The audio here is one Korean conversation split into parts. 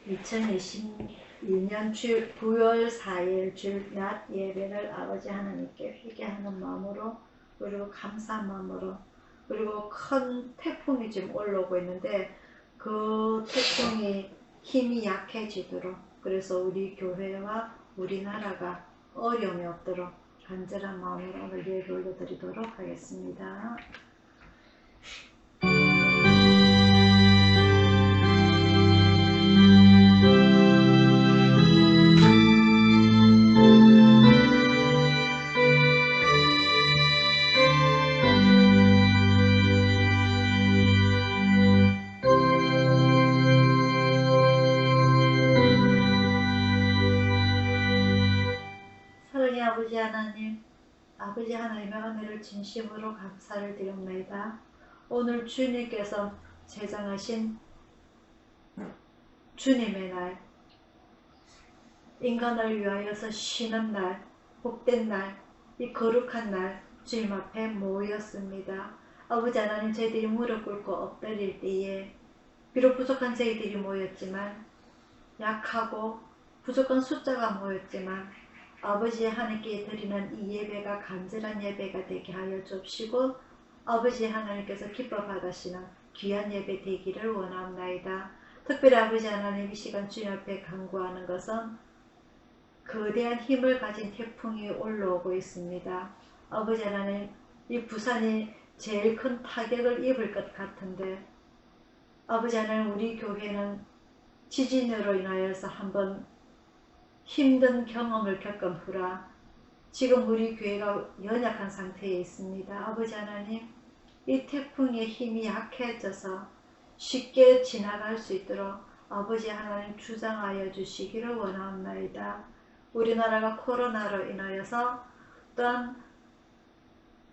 2022년 9월 4일 낮 예배를 아버지 하나님께 회개하는 마음으로, 그리고 감사한 마음으로, 그리고 큰 태풍이 지금 올라오고 있는데 그 태풍이 힘이 약해지도록, 그래서 우리 교회와 우리나라가 어려움이 없도록 간절한 마음으로 오늘 예배 올려드리도록 하겠습니다. 아버지 하나님의 은혜를 진심으로 감사를 드립니다. 오늘 주님께서 제정하신 주님의 날, 인간을 위하여서 쉬는 날, 복된 날, 이 거룩한 날 주님 앞에 모였습니다. 아버지 하나님, 저희들이 무릎 꿇고 엎드릴 때에 비록 부족한 저희들이 모였지만, 약하고 부족한 숫자가 모였지만 아버지 하나님께 드리는 이 예배가 간절한 예배가 되게 하여 주옵시고, 아버지 하나님께서 기뻐 받으시는 귀한 예배 되기를 원합니다. 특별히 아버지 하나님, 이 시간 주님 앞에 간구하는 것은 거대한 힘을 가진 태풍이 올라오고 있습니다. 아버지 하나님, 이 부산이 제일 큰 타격을 입을 것 같은데, 아버지 하나님, 우리 교회는 지진으로 인하여서 한번 힘든 경험을 겪은 후라 지금 우리 교회가 연약한 상태에 있습니다. 아버지 하나님, 이 태풍의 힘이 약해져서 쉽게 지나갈 수 있도록 아버지 하나님 주장하여 주시기를 원합니다. 우리나라가 코로나로 인하여서 또한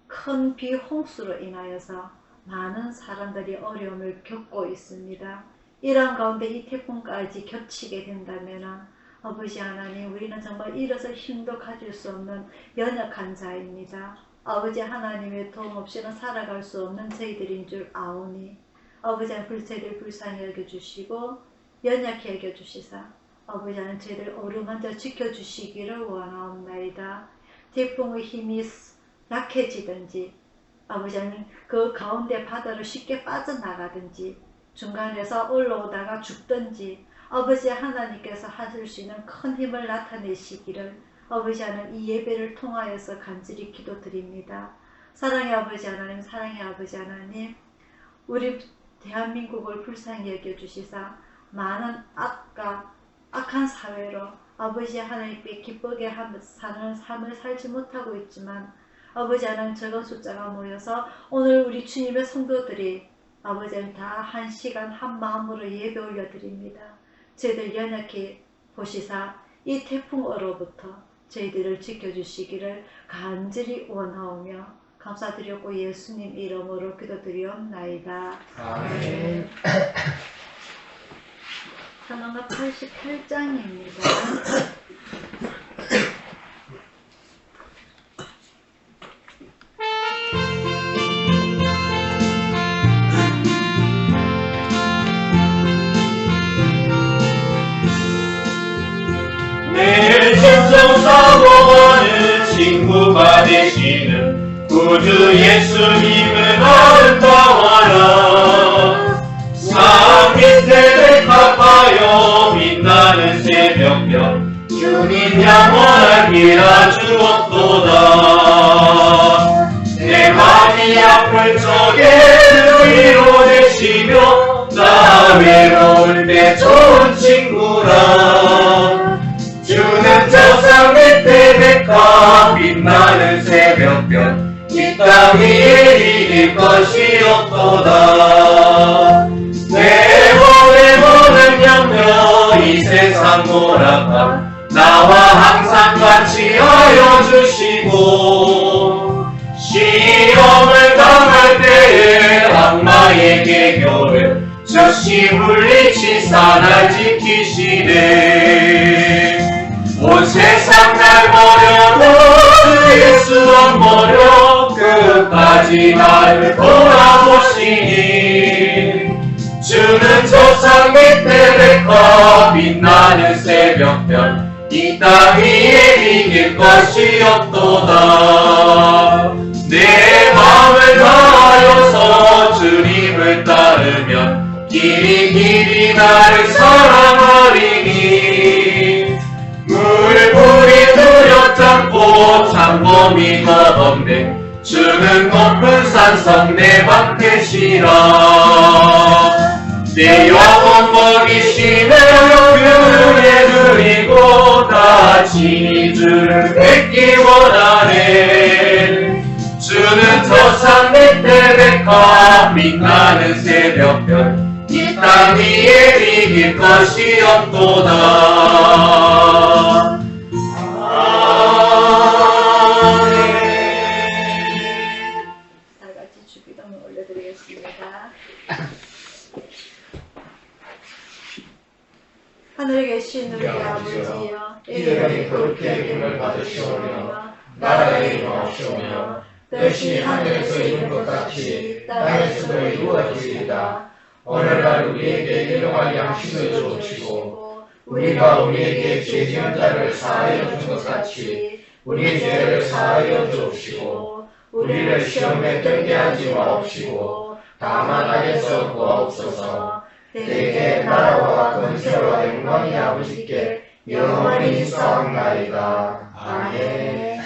큰 비홍수로 인하여서 많은 사람들이 어려움을 겪고 있습니다. 이런 가운데 이 태풍까지 겹치게 된다면 아버지 하나님, 우리는 정말 일어설 힘도 가질 수 없는 연약한 자입니다. 아버지 하나님의 도움 없이는 살아갈 수 없는 저희들인 줄 아오니 아버지 하나님, 저희들 불쌍히 여겨주시고 연약히 여겨주시사 아버지 하나님, 저희들 어루만져 지켜주시기를 원하옵나이다. 태풍의 힘이 약해지든지 아버지 하나님, 그 가운데 바다로 쉽게 빠져나가든지 중간에서 올라오다가 죽든지 아버지 하나님께서 하실 수 있는 큰 힘을 나타내시기를 아버지 하나님, 이 예배를 통하여서 간절히 기도드립니다. 사랑의 아버지 하나님, 사랑의 아버지 하나님, 우리 대한민국을 불쌍히 여겨주시사 많은 악한 사회로 아버지 하나님께 기쁘게 사는 삶을 살지 못하고 있지만 아버지 하나님, 적은 숫자가 모여서 오늘 우리 주님의 성도들이 아버지 하나님 다 한 시간 한 마음으로 예배 올려드립니다. 저희들 연약히 보시사 이 태풍으로부터 저희들을 지켜주시기를 간절히 원하오며 감사드렸고 예수님 이름으로 기도드리옵나이다. 아멘. 사망가 88장입니다. 내 심정사모하는 친구가 되시는 구주 예수님을 아름다워라. 산 밑에 가까여 빛나는 새벽별 주님 영원한 길아 주옵도다. 내 많이 아플 적에 위로 되시며 나 외로울 때 좋은 친구라. 주는 저산 밑에 백화 빛나는 새벽별 이 땅 위에 이길 것이 없도다. 내 몸에 모든 염려 이 세상 모락함 나와 항상 같이 하여 주시고 시험을 당할 때에 악마에게 교를 즉시 물리치사 날 지키시네. 온 세상 날 버려도 예수 안 버려 끝까지 나를 돌아보시니 주는 조상 밑에 백화 백화 빛나는 새벽별 이 땅 위에 이길 것이 없도다. 내 마음을 다하여서 주님을 따르면 길이 나를 사랑하리니 물불이 두렵지 않고 창검이 겁없네 주는 높은 산성 내 방 계시라. 내 영혼 먹이시며 그의 누리고 다 친히 주를 뵙기 원하네. 주는 저 산 밑에 백화 빛나는 새벽별 이 땅 위에 이길 것이 없도다. 아멘. 다 같이 주기도문 올려드리겠습니다. 하늘에 계신 우리 아버지여, 이름이 거룩히 여김을 받으시오며 나라의 임하옵시오며 뜻이 하늘에서 이룬 것 같이 땅에서도 이루어지이다. 오늘날 우리에게 일용할 양식을 주옵시고 우리가 우리에게 죄 지은 자를 사하여 준 것 같이 우리 죄를 사하여 주옵시고 우리를 시험에 들게 하지 마옵시고 다만 악에서 구하옵소서. 대개 나라와 권세와 영광이 아버지께 영원히 있사옵나이다. 아멘.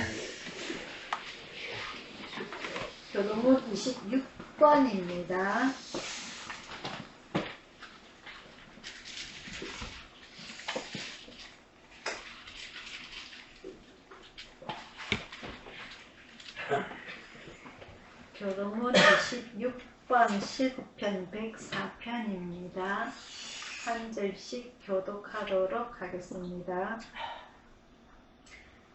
교도문 26번입니다. 교도문 26번 시편 104편입니다. 한 절씩 교독하도록 하겠습니다.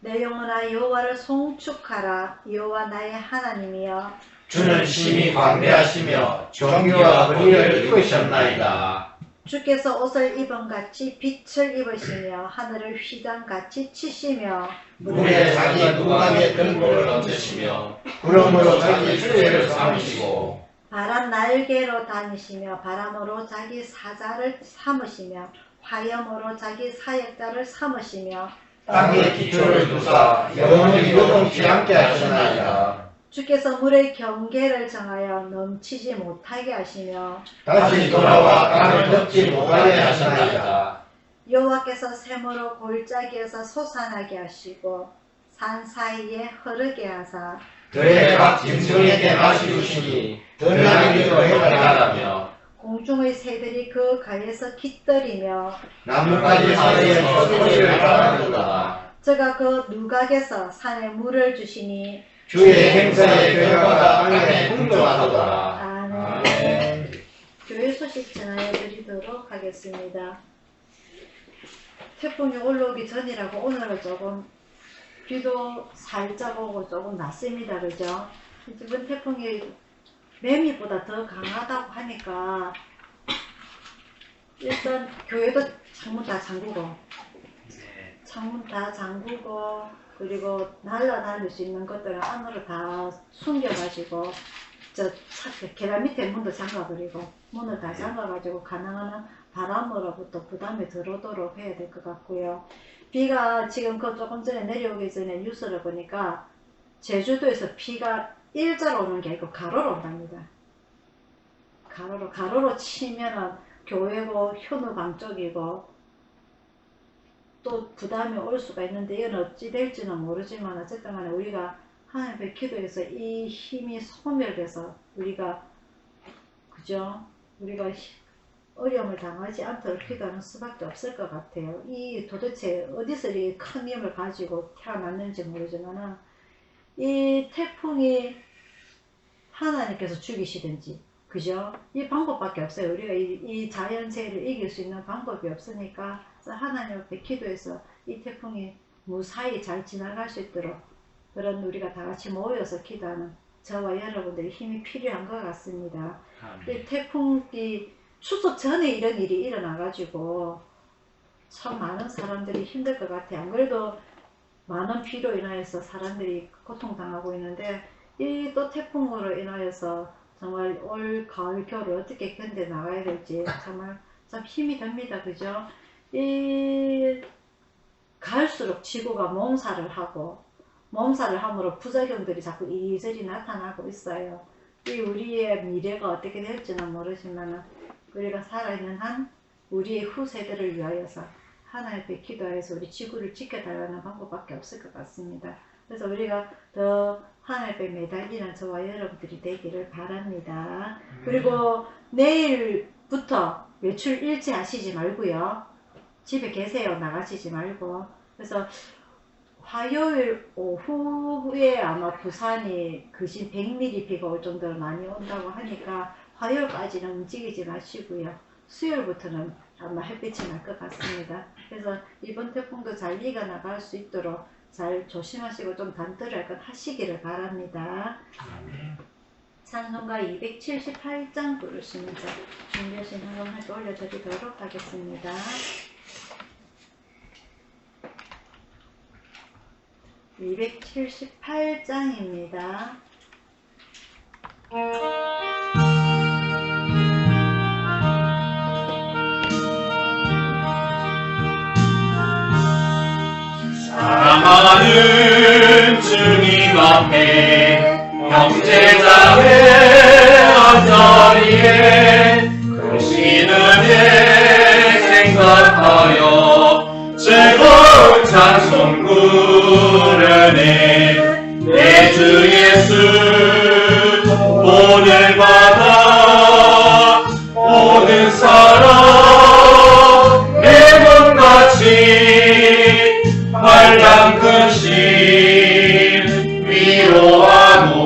내 영혼아 여호와를 송축하라. 여호와 나의 하나님이여 주는 심히 광대하시며 정의와 의를 이끄셨나이다. 주께서 옷을 입은같이 빛을 입으시며 하늘을 휘장같이 치시며 물에 자기 누각의 등불을 얹으시며 구름으로 자기 주제를 삼으시고 바람 날개로 다니시며 바람으로 자기 사자를 삼으시며 화염으로 자기 사역자를 삼으시며 땅의 기초를 두사 영원히 요동치 않게 하셨나이다. 주께서 물의 경계를 정하여 넘치지 못하게 하시며 다시 돌아와 땅을 덮지 못하게 하셨나이다. 여호와께서 샘으로 골짜기에서 솟아나게 하시고 산 사이에 흐르게 하사 들의 각 짐승에게 맛이 주시니 드나기로 해달라며 공중의 새들이 그 가에서 깃들이며 나뭇가지 사이에서 소리를 하는도다. 저가 그 누각에서 산에 물을 주시니 주의 행사의 결과가 땅에 풍성하도다. 아멘. 교회 소식 전하여 드리도록 하겠습니다. 태풍이 올라오기 전이라고 오늘은 조금 비도 살짝 오고 조금 낮습니다. 그죠? 이번 태풍이 매미보다 더 강하다고 하니까 일단 교회도 창문 다 잠그고 그리고 날아다닐 수 있는 것들을 안으로 다 숨겨가지고 계단 밑에 문도 잠가버리고 문을 다 잠가가지고 가능한 한 바람으로부터 부담이 들어오도록 해야 될 것 같고요. 비가 지금 조금 전에 내려오기 전에 뉴스를 보니까 제주도에서 비가 일자로 오는 게 아니고 가로로 온답니다. 가로로 치면은 교회고 현우강 쪽이고 또 부담이 올 수가 있는데 이건 어찌 될지는 모르지만 어쨌든 간에 우리가 하나님의 기도에서 이 힘이 소멸돼서 우리가 어려움을 당하지 않도록 기도하는 수밖에 없을 것 같아요. 이 도대체 어디서 이 큰 힘을 가지고 태어났는지 모르지만 이 태풍이 하나님께서 죽이시든지 그죠? 이 방법밖에 없어요. 우리가 이 자연재해를 이길 수 있는 방법이 없으니까 하나님 앞에 기도해서 이 태풍이 무사히 잘 지나갈 수 있도록 그런 우리가 다 같이 모여서 기도하는 저와 여러분들의 힘이 필요한 것 같습니다. 이 태풍이 추석 전에 이런 일이 일어나가지고 참 많은 사람들이 힘들 것 같아요. 안 그래도 많은 비로 인하여서 사람들이 고통당하고 있는데 이 또 태풍으로 인하여서 정말 올 가을 겨울을 어떻게 견뎌 나가야 될지 정말 참 힘이 듭니다. 그죠? 이 갈수록 지구가 몸살을 하고 몸살을 함으로 부작용들이 자꾸 이리저리 나타나고 있어요. 이 우리의 미래가 어떻게 될지는 모르지만 우리가 살아있는 한 우리의 후세대를 위하여서 하나님 앞에 기도해서 우리 지구를 지켜달라는 방법밖에 없을 것 같습니다. 그래서 우리가 더 하나님 앞에 매달리는 저와 여러분들이 되기를 바랍니다. 그리고 내일부터 외출 일찍 하시지 말고요. 집에 계세요. 나가시지 말고. 그래서 화요일 오후에 아마 부산이 거진 100mm 비가 올 정도로 많이 온다고 하니까 화요일까지는 움직이지 마시고요. 수요일부터는 아마 햇빛이 날 것 같습니다. 그래서 이번 태풍도 잘 이겨나갈 수 있도록 잘 조심하시고 좀 단들할 것 하시기를 바랍니다. 찬송가 278장 부르시면서 준비하신 한번 올려드리도록 하겠습니다. 278장입니다. 사랑하는 주님 앞에 형제자매 한자리에 크신 은혜 생각하여 즐거운 찬송 부르네. 내 주 예수 오늘마다 모든 사람 내 몸같이 환란 근심 위로하고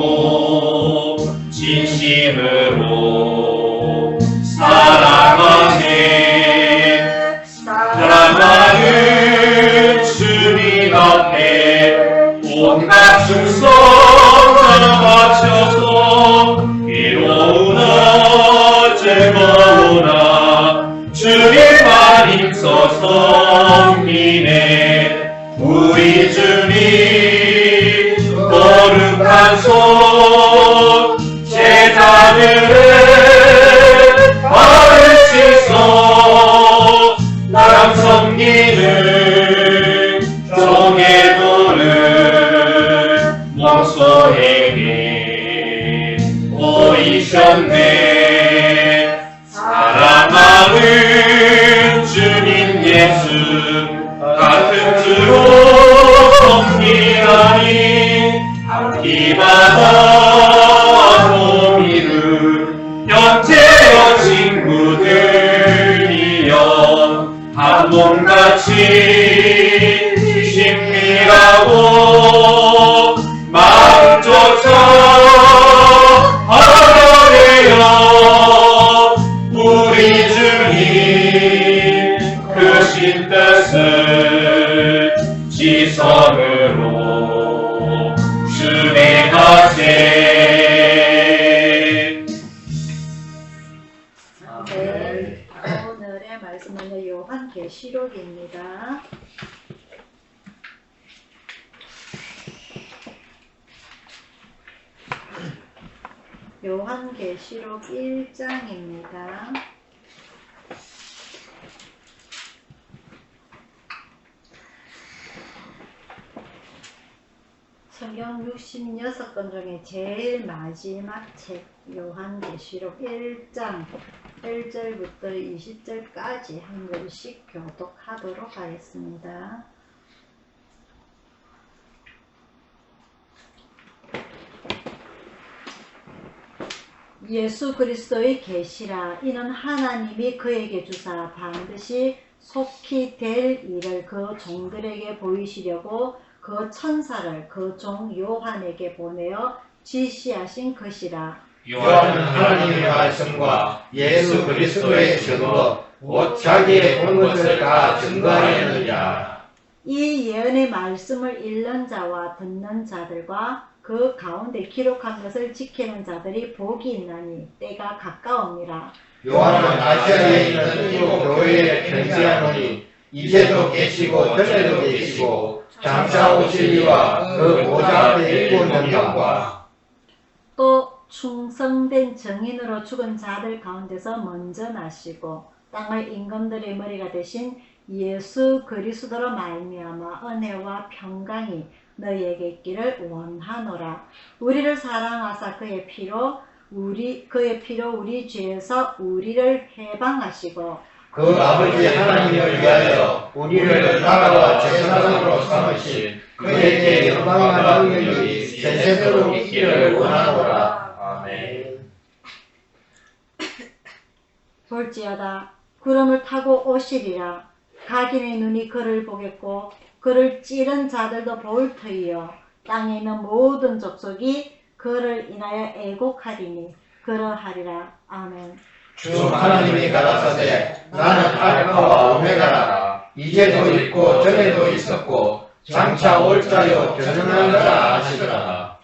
진심으로 사랑하네. 사랑하는 주님 앞에 온갖 충성 다 바쳐서 괴로우나 즐거우나 주님만 힘써 섬기네. 우리 주님 거룩한 손 제자들을 받으시소. 남 섬기는 종의 도를 목소에게 보이셨네. 사랑하는 주님 예수 같은 주로 섬기나니 한기마다 도미를 형제여 친구들이여 한 몸같이 신비하고 마음조차 하려내어 우리 주님 크신 뜻을 지성으로 준행하세. 네, 오늘의 말씀은 요한계시록입니다. 요한계시록 1장입니다. 성경 66권 중에 제일 마지막 책 요한계시록 1장 1절부터 20절까지 한 글씩 교독하도록 하겠습니다. 예수 그리스도의 계시라. 이는 하나님이 그에게 주사 반드시 속히 될 일을 그 종들에게 보이시려고 그 천사를 그 종 요한에게 보내어 지시하신 것이라. 요한은 하나님의 말씀과 예수 그리스도의 증거 곧 자기의 본 것을 다 증거하였느니라. 이 예언의 말씀을 읽는 자와 듣는 자들과 그 가운데 기록한 것을 지키는 자들이 복이 있나니 때가 가까우니라. 요한은 아시아에 있는 일곱 교회에 편지하노니 이제도 계시고 전에도 계시고 장차 오실 이와 그 보좌 앞에 있고 있는 영과 또 충성된 증인으로 죽은 자들 가운데서 먼저 나시고 땅의 임금들의 머리가 되신 예수 그리스도로 말미암아 은혜와 평강이 너희에게 있기를 원하노라. 우리를 사랑하사 그의 피로 우리 죄에서 우리를 해방하시고 그 아버지 하나님을 위하여 우리를 나라와 제사장으로 삼으신 그에게 영광과 능력이 세세토록 있기를 원하노라. 아멘. 볼지어다 구름을 타고 오시리라. 각인의 눈이 그를 보겠고 그를 찌른 자들도 볼 터이요 땅에 있는 모든 족속이 그를 인하여 애곡하리니 그러하리라. 아멘. 주 하나님이 가라사대 나는 알파와 오메가라. 이제도 있고 전에도 있었고 장차 올 자요 전능한 자라 하시더라.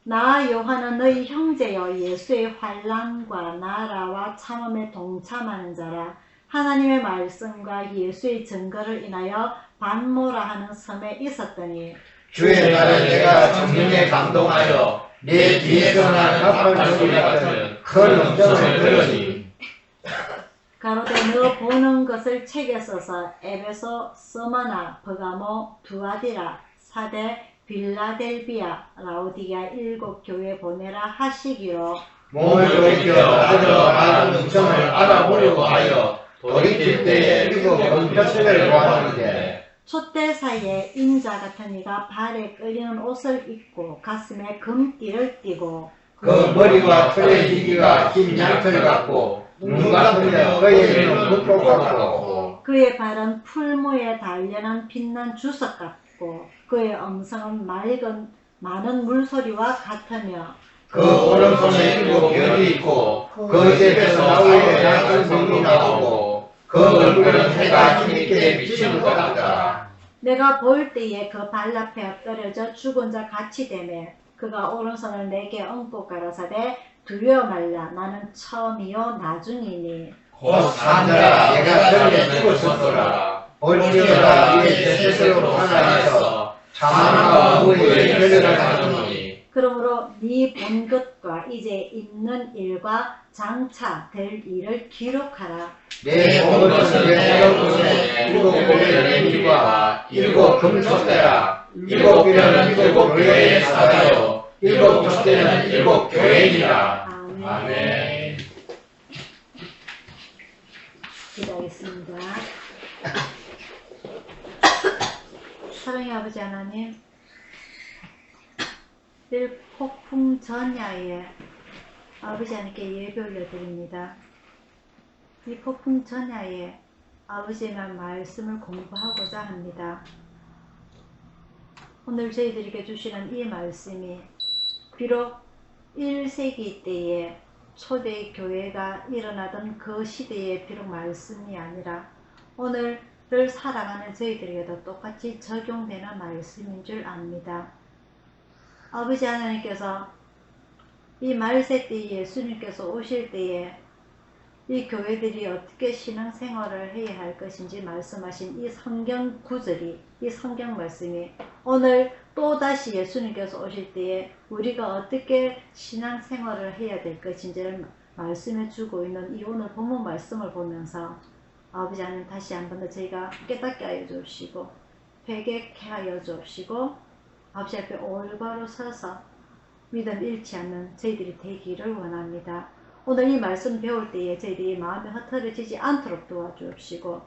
나 요한은 너희 형제여 예수의 환난과 나라와 참음에 동참하는 자라. 하나님의 말씀과 예수의 증거를 인하여 반모라 하는 섬에 있었더니 주의 날에 내가 성령에 감동하여 내 뒤에서 난 합할 소리 같은 큰 음성을 들으니 가로되 너 보는 것을 책에 써서 에베소, 스마나, 버가모, 두아디라, 사데, 빌라델비아, 라오디게아 7 교회 보내라 하시기로 몸을 돌이켜 아저 많은 음성을 알아보려고 하여 돌이킬 때에 7 은표식을 보았는데 촛대 사이에 인자 같은 이가 발에 끌리는 옷을 입고 가슴에 금띠를 띠고 그 머리와 털의 희기가 흰 양털 같고 눈 같으며 그의 눈은 붓고 같고 그의 발은 풀무에 달려는 빛난 주석 같고 그의 음성은 맑은 많은 물소리와 같으며 그 오른손에 7 별이 있고 그 입에서 나오는 작은 성이 나오고 그 얼굴은 해가 힘있게 비치는 것 같더라. 내가 볼 때에 그 발 앞에 엎드려져 죽은 자 같이 되매 그가 오른손을 내게 얹고 가라사대 두려워 말라. 나는 처음이요 나중이니 곧 산자라 내가 전에 죽었었더라. 볼지어다 이에 제 스스로 살아나서 사망과 무의 결례를 가졌노니 그러므로 네 본 것과 이제 있는 일과 장차 될 일을 기록하라. 내 본 것은 내 얼굴에 7 고개의 일과 7 금촛대라. 7 별은 7 교회의 사자요 7 촛대는 7 교회이니라. 아멘. 아멘. 기도하겠습니다. 사랑의 아버지 하나님, 늘 폭풍 전야에 아버지 하나님께 예배 올려드립니다. 이 폭풍 전야에 아버지의 말씀을 공부하고자 합니다. 오늘 저희들에게 주시는 이 말씀이 비록 1세기 때에 초대 교회가 일어나던 그 시대의 비록 말씀이 아니라 오늘을 살아가는 저희들에게도 똑같이 적용되는 말씀인 줄 압니다. 아버지 하나님께서 이 말세 때 예수님께서 오실 때에 이 교회들이 어떻게 신앙생활을 해야 할 것인지 말씀하신 이 성경 구절이, 이 성경 말씀이 오늘 또다시 예수님께서 오실 때에 우리가 어떻게 신앙생활을 해야 될 것인지를 말씀해 주고 있는 이 오늘 본문 말씀을 보면서 아버지 하나님 다시 한 번 더 저희가 깨닫게 하여 주시고 회개케 하여 주시고 아버지 앞에 올바로 서서 믿음 잃지 않는 저희들이 되기를 원합니다. 오늘 이 말씀 배울 때에 저희들이 마음이 흐트러지지 않도록 도와주옵시고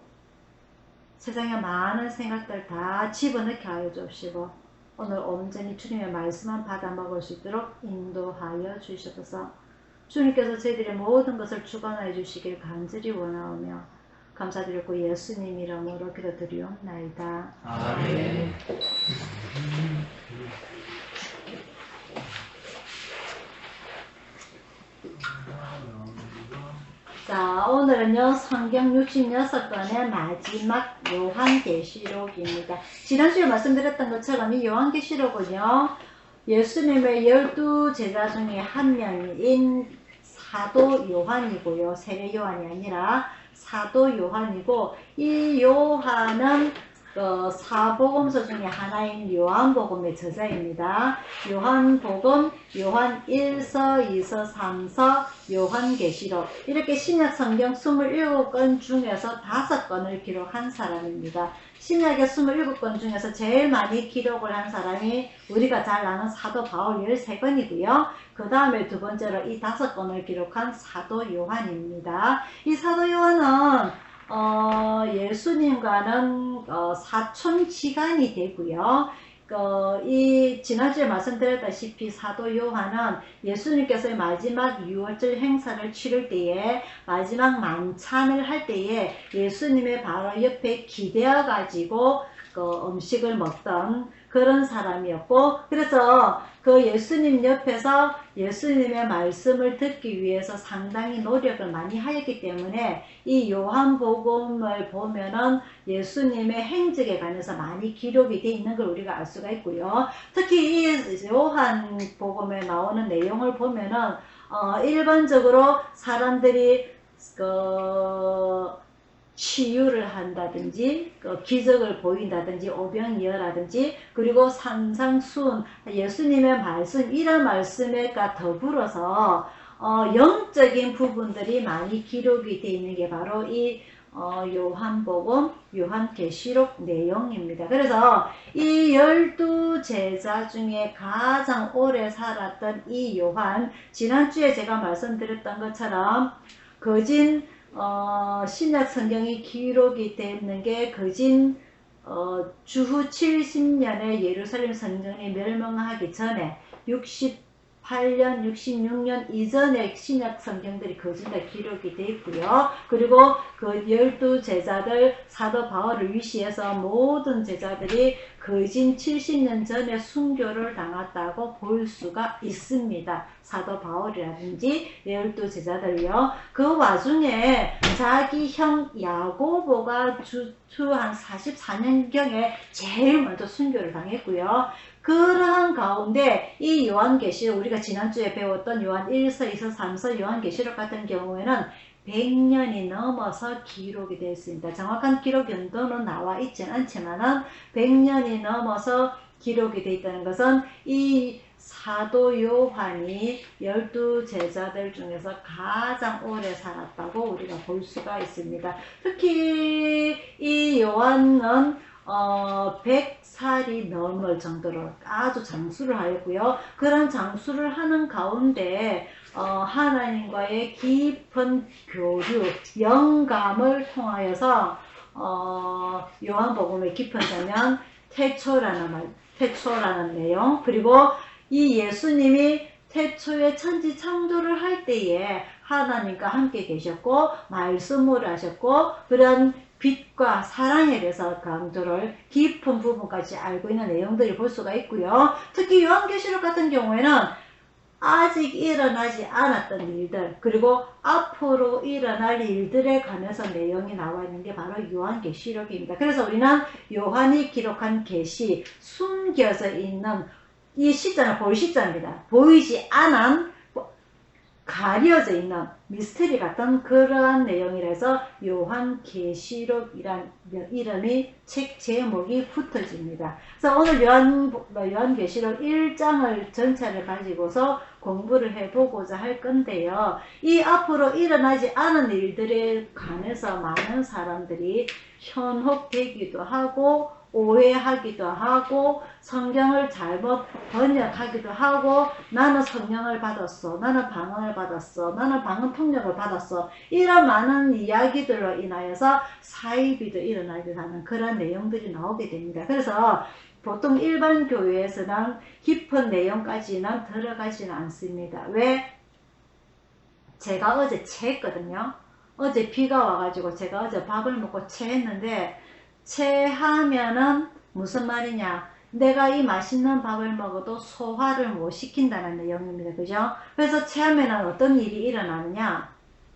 세상의 많은 생각들 다 집어넣게 하여 주옵시고 오늘 온전히 주님의 말씀만 받아 먹을 수 있도록 인도하여 주시옵소서. 주님께서 저희들의 모든 것을 주관하여 주시길 간절히 원하오며 감사드리고 예수님 이름으로 기도드리옵나이다. 아멘. 자, 오늘은요 성경 66권의 마지막 요한계시록입니다. 지난주에 말씀드렸던 것처럼 이 요한계시록은요 예수님의 12제자 중에 한 명인 사도 요한이고요, 세례 요한이 아니라 사도 요한이고, 이 요한은 사복음서 중에 하나인 요한복음의 저자입니다. 요한복음, 요한 1서, 2서, 3서, 요한계시록 이렇게 신약 성경 27권 중에서 5권을 기록한 사람입니다. 신약의 27권 중에서 제일 많이 기록을 한 사람이 우리가 잘 아는 사도 바울 13권이고요. 그 다음에 두 번째로 이 5권을 기록한 사도 요한입니다. 이 사도 요한은 예수님과는 사촌지간이 되고요. 이 지난주에 말씀드렸다시피 사도 요한은 예수님께서의 마지막 유월절 행사를 치를 때에 마지막 만찬을 할 때에 예수님의 바로 옆에 기대어 가지고 음식을 먹던 그런 사람이었고, 그래서 그 예수님 옆에서 예수님의 말씀을 듣기 위해서 상당히 노력을 많이 하였기 때문에 이 요한복음을 보면은 예수님의 행적에 관해서 많이 기록이 되어 있는 걸 우리가 알 수가 있고요. 특히 이 요한복음에 나오는 내용을 보면은 일반적으로 사람들이 치유를 한다든지 기적을 보인다든지 오병이어라든지 그리고 산상수훈 예수님의 말씀 이런 말씀과 더불어서 영적인 부분들이 많이 기록이 되어 있는 게 바로 이 요한복음, 요한계시록 내용입니다. 그래서 이 12제자 중에 가장 오래 살았던 이 요한, 지난주에 제가 말씀드렸던 것처럼 거진 신약 성경이 기록이 되는 게 거진 주후 70년에 예루살렘 성전이 멸망하기 전에 68년, 66년 이전에 신약 성경들이 거진 다 기록이 되어 있고요. 그리고 그 12제자들 사도 바울을 위시해서 모든 제자들이 거진 70년 전에 순교를 당했다고 볼 수가 있습니다. 사도 바울이라든지 12제자들이요. 그 와중에 자기 형 야고보가 주후 한 44년경에 제일 먼저 순교를 당했고요. 그러한 가운데 이 요한계시록 우리가 지난주에 배웠던 요한 1서, 2서, 3서 요한계시록 같은 경우에는 100년이 넘어서 기록이 되어 있습니다. 정확한 기록 연도는 나와 있지는 않지만은 100년이 넘어서 기록이 되어 있다는 것은 이 사도 요한이 12제자들 중에서 가장 오래 살았다고 우리가 볼 수가 있습니다. 특히 이 요한은 100살이 넘을 정도로 아주 장수를 하였고요. 그런 장수를 하는 가운데 하나님과의 깊은 교류, 영감을 통하여서 요한복음의 깊은 자면 태초라는 내용, 그리고 이 예수님이 태초에 천지 창조를 할 때에 하나님과 함께 계셨고 말씀을 하셨고 그런 빛과 사랑에 대해서 강조를 깊은 부분까지 알고 있는 내용들을 볼 수가 있고요. 특히 요한계시록 같은 경우에는 아직 일어나지 않았던 일들 그리고 앞으로 일어날 일들에 관해서 내용이 나와 있는 게 바로 요한계시록입니다. 그래서 우리는 요한이 기록한 계시, 숨겨져 있는 이 시자는 볼 시자입니다. 보이지 않은 가려져 있는 미스터리 같은 그러한 내용이라서 요한계시록이란 이름이 책 제목이 붙어집니다. 그래서 오늘 요한계시록 1장을 전체를 가지고서 공부를 해보고자 할 건데요. 이 앞으로 일어나지 않은 일들에 관해서 많은 사람들이 현혹되기도 하고 오해하기도 하고 성경을 잘못 번역하기도 하고 나는 성령을 받았어, 나는 방언을 받았어, 나는 방언 통역을 받았어 이런 많은 이야기들로 인하여서 사이비도 일어나기도 하는 그런 내용들이 나오게 됩니다. 그래서 보통 일반 교회에서는 깊은 내용까지는 들어가지는 않습니다. 왜? 제가 어제 체했거든요. 어제 비가 와가지고 제가 어제 밥을 먹고 체했는데 체하면은 무슨 말이냐, 내가 이 맛있는 밥을 먹어도 소화를 못 시킨다는 내용입니다. 그죠? 그래서 체하면은 어떤 일이 일어나느냐,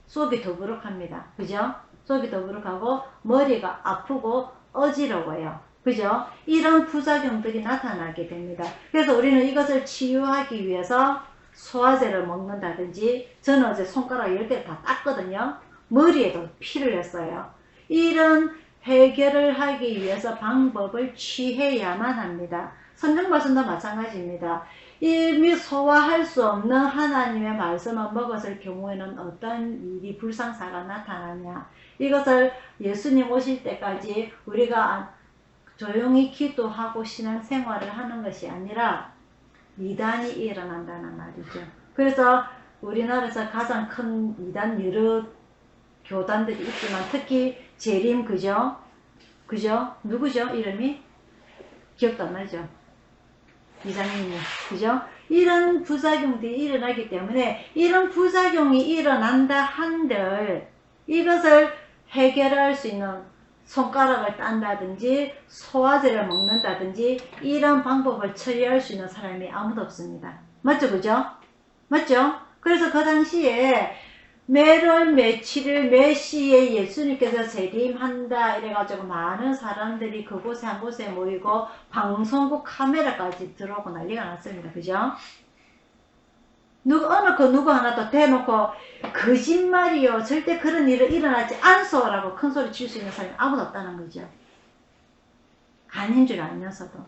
속이 더부룩합니다. 그죠? 속이 더부룩하고 머리가 아프고 어지러워요. 그죠? 이런 부작용들이 나타나게 됩니다. 그래서 우리는 이것을 치유하기 위해서 소화제를 먹는다든지, 저는 어제 손가락 10개를 다 땄거든요. 머리에도 피를 냈어요. 이런 해결을 하기 위해서 방법을 취해야만 합니다. 성경 말씀도 마찬가지입니다. 이미 소화할 수 없는 하나님의 말씀을 먹었을 경우에는 어떤 일이 불상사가 나타나냐. 이것을 예수님 오실 때까지 우리가 조용히 기도하고 신앙생활을 하는 것이 아니라 이단이 일어난다는 말이죠. 그래서 우리나라에서 가장 큰 이단 여러 교단들이 있지만 특히 재림 그죠? 누구죠? 이름이? 기억도 안 나죠? 이장님이 그죠? 이런 부작용들이 일어나기 때문에 이런 부작용이 일어난다 한들 이것을 해결할 수 있는 손가락을 딴다든지 소화제를 먹는다든지 이런 방법을 처리할 수 있는 사람이 아무도 없습니다. 맞죠? 그죠? 맞죠? 그래서 그 당시에 매월 며칠을 몇 시에 예수님께서 재림한다 이래가지고 많은 사람들이 그곳에 한 곳에 모이고 방송국 카메라까지 들어오고 난리가 났습니다. 그죠? 누구 하나 또 대놓고 거짓말이요 절대 그런 일은 일어나지 않소 라고 큰 소리 칠 수 있는 사람이 아무도 없다는 거죠. 아닌 줄 알면서도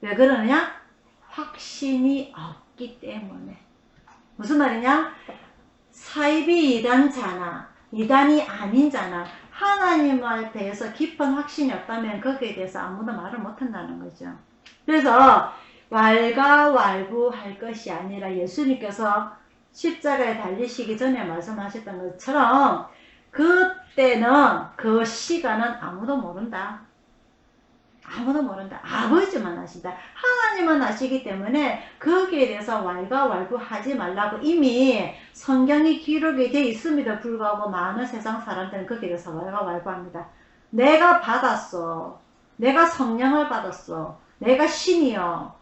왜 그러느냐? 확신이 없기 때문에. 무슨 말이냐? 사이비 이단자나 이단이 아닌 자나 하나님에 대해서 깊은 확신이 없다면 거기에 대해서 아무도 말을 못한다는 거죠. 그래서 왈가왈부할 것이 아니라 예수님께서 십자가에 달리시기 전에 말씀하셨던 것처럼 그때는 그 시간은 아무도 모른다. 아무도 모른다. 아버지만 아신다. 하나님은 아시기 때문에 거기에 대해서 왈가왈부하지 말라고 이미 성경이 기록이 되어 있음에도 불구하고 많은 세상 사람들은 거기에 대해서 왈가왈부합니다. 내가 받았어. 내가 성령을 받았어. 내가 신이요.